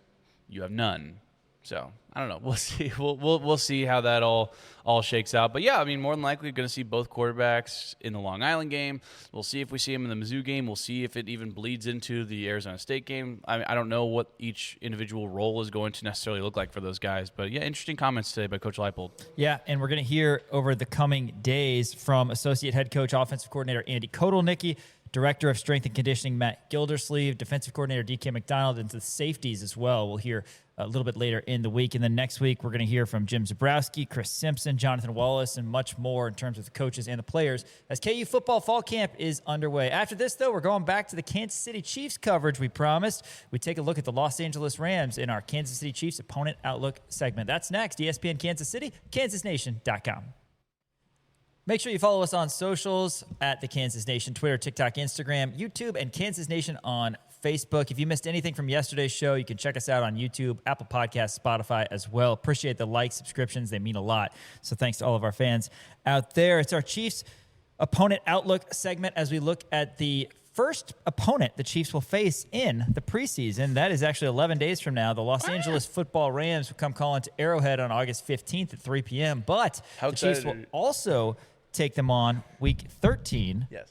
you have none. So I don't know. We'll see. We'll see how that all shakes out. But yeah, I mean, more than likely, going to see both quarterbacks in the Long Island game. We'll see if we see him in the Mizzou game. We'll see if it even bleeds into the Arizona State game. I don't know what each individual role is going to necessarily look like for those guys. But yeah, interesting comments today by Coach Leipold. Yeah, and we're going to hear over the coming days from Associate Head Coach, Offensive Coordinator Andy Kotelnicki, Director of Strength and Conditioning Matt Gildersleeve, Defensive Coordinator DK McDonald, and the safeties as well. We'll hear a little bit later in the week. And then next week, we're going to hear from Jim Zabrowski, Chris Simpson, Jonathan Wallace, and much more in terms of the coaches and the players as KU football fall camp is underway. After this, though, we're going back to the Kansas City Chiefs coverage we promised. We take a look at the Los Angeles Rams in our Kansas City Chiefs Opponent Outlook segment. That's next. ESPN Kansas City, kansasnation.com. Make sure you follow us on socials at the Kansas Nation, Twitter, TikTok, Instagram, YouTube, and Kansas Nation on Facebook. If you missed anything from yesterday's show, you can check us out on YouTube, Apple Podcasts, Spotify as well. Appreciate the likes, subscriptions. They mean a lot. So thanks to all of our fans out there. It's our Chiefs Opponent Outlook segment as we look at the first opponent the Chiefs will face in the preseason. That is actually 11 days from now. The Los Angeles Football Rams will come calling to Arrowhead on August 15th at 3 p.m. But the Chiefs will also take them on week 13. Yes.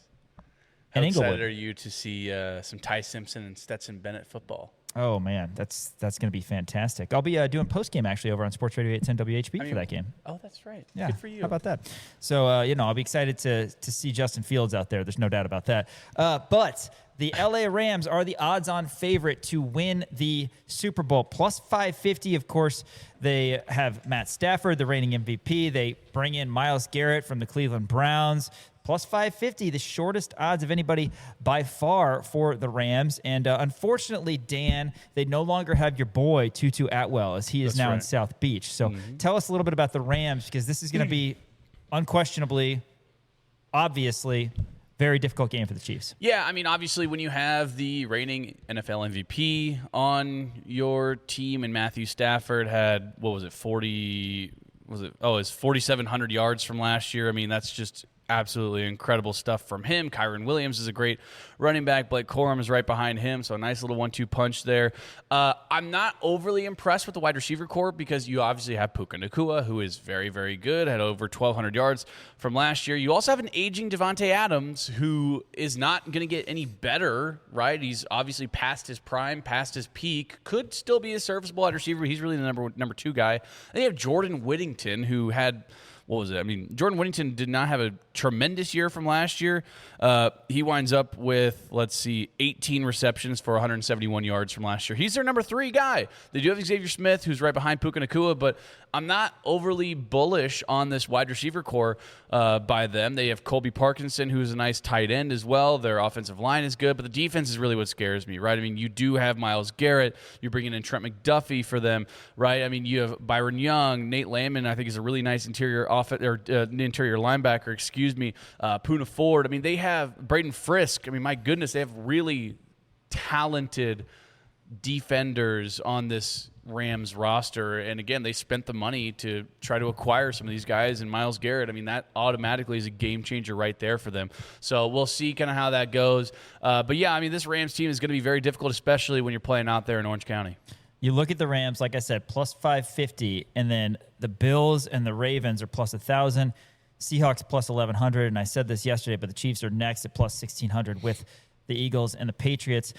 How excited are you to see some Ty Simpson and Stetson Bennett football? Oh, man, that's going to be fantastic. I'll be doing postgame actually over on Sports Radio 810 WHB for that game. Oh, that's right. Yeah. Good for you. How about that? So, I'll be excited to see Justin Fields out there. There's no doubt about that. But The LA Rams are the odds-on favorite to win the Super Bowl. Plus 550, of course. They have Matt Stafford, the reigning MVP. They bring in Myles Garrett from the Cleveland Browns. Plus 550, the shortest odds of anybody by far for the Rams. And unfortunately, Dan, they no longer have your boy, Tutu Atwell, as he is now in South Beach. So tell us a little bit about the Rams, because this is going to be unquestionably, obviously, very difficult game for the Chiefs. Yeah, I mean, obviously, when you have the reigning NFL MVP on your team, and Matthew Stafford had, what was it, 4,700 yards from last year. I mean, that's just absolutely incredible stuff from him. Kyron Williams is a great running back. Blake Corum is right behind him, so a nice little 1-2 punch there. I'm not overly impressed with the wide receiver corps, because you obviously have Puka Nacua, who is very, very good, had over 1,200 yards from last year. You also have an aging Devontae Adams, who is not going to get any better, right? He's obviously past his prime, past his peak, could still be a serviceable wide receiver. He's really the number 2 guy. Then you have Jordan Whittington, who had, what was it? I mean, Jordan Whittington did not have a tremendous year from last year. He winds up with, 18 receptions for 171 yards from last year. He's their number 3 guy. They do have Xavier Smith, who's right behind Puka Nacua, but I'm not overly bullish on this wide receiver core by them. They have Colby Parkinson, who's a nice tight end as well. Their offensive line is good, but the defense is really what scares me, right? I mean, you do have Myles Garrett. You're bringing in Trent McDuffie for them, right? I mean, you have Byron Young. Nate Landman, I think, is a really nice interior linebacker, Poona Ford. I mean, they have Braden Frisk. I mean, my goodness, they have really talented defenders on this Rams roster. And again, they spent the money to try to acquire some of these guys. And Myles Garrett, I mean, that automatically is a game changer right there for them. So we'll see kind of how that goes. But yeah, I mean, this Rams team is going to be very difficult, especially when you're playing out there in Orange County. You look at the Rams, like I said, plus 550, and then the Bills and the Ravens are plus 1,000. Seahawks plus 1,100, and I said this yesterday, but the Chiefs are next at plus 1,600 with the Eagles and the Patriots.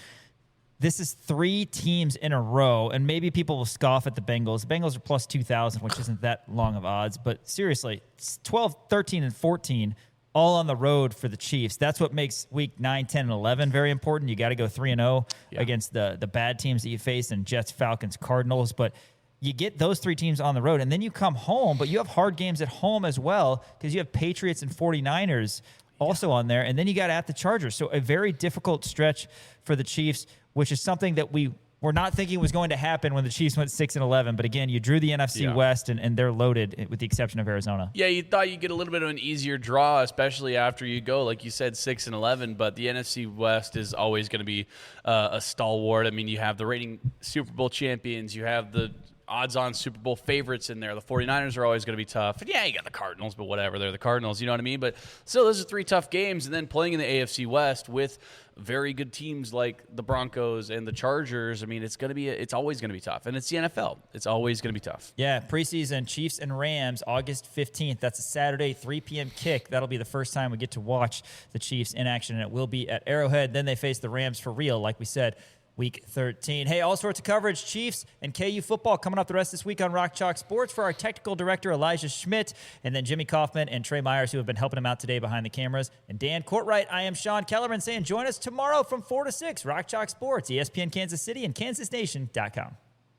This is 3 teams in a row, and maybe people will scoff at the Bengals. The Bengals are plus 2,000, which isn't that long of odds, but seriously, it's 12, 13, and 14 all on the road for the Chiefs. That's what makes week 9, 10, and 11 very important. You got to go 3-0 against the bad teams that you face, and Jets, Falcons, Cardinals, but you get those 3 teams on the road, and then you come home, but you have hard games at home as well, because you have Patriots and 49ers also on there, and then you got at the Chargers. So a very difficult stretch for the Chiefs, which is something that we were not thinking was going to happen when the Chiefs went 6-11. But again, you drew the NFC West, and they're loaded with the exception of Arizona. Yeah, you thought you'd get a little bit of an easier draw, especially after you go, like you said, 6-11. But the NFC West is always going to be a stalwart. I mean, you have the reigning Super Bowl champions. You have the odds-on Super Bowl favorites in there. The 49ers are always going to be tough. And yeah, you got the Cardinals, but whatever. They're the Cardinals, you know what I mean? But still, those are 3 tough games. And then playing in the AFC West with very good teams like the Broncos and the Chargers, I mean, it's always going to be tough. And it's the NFL. It's always going to be tough. Yeah, preseason, Chiefs and Rams, August 15th. That's a Saturday, 3 p.m. kick. That'll be the first time we get to watch the Chiefs in action, and it will be at Arrowhead. Then they face the Rams for real, like we said, Week 13. Hey, all sorts of coverage, Chiefs and KU football coming up the rest of this week on Rock Chalk Sports for our technical director, Elijah Schmidt, and then Jimmy Kaufman and Trey Myers, who have been helping him out today behind the cameras. And Dan Courtwright, I am Sean Kellerman saying join us tomorrow from 4 to 6. Rock Chalk Sports, ESPN Kansas City and KansasNation.com.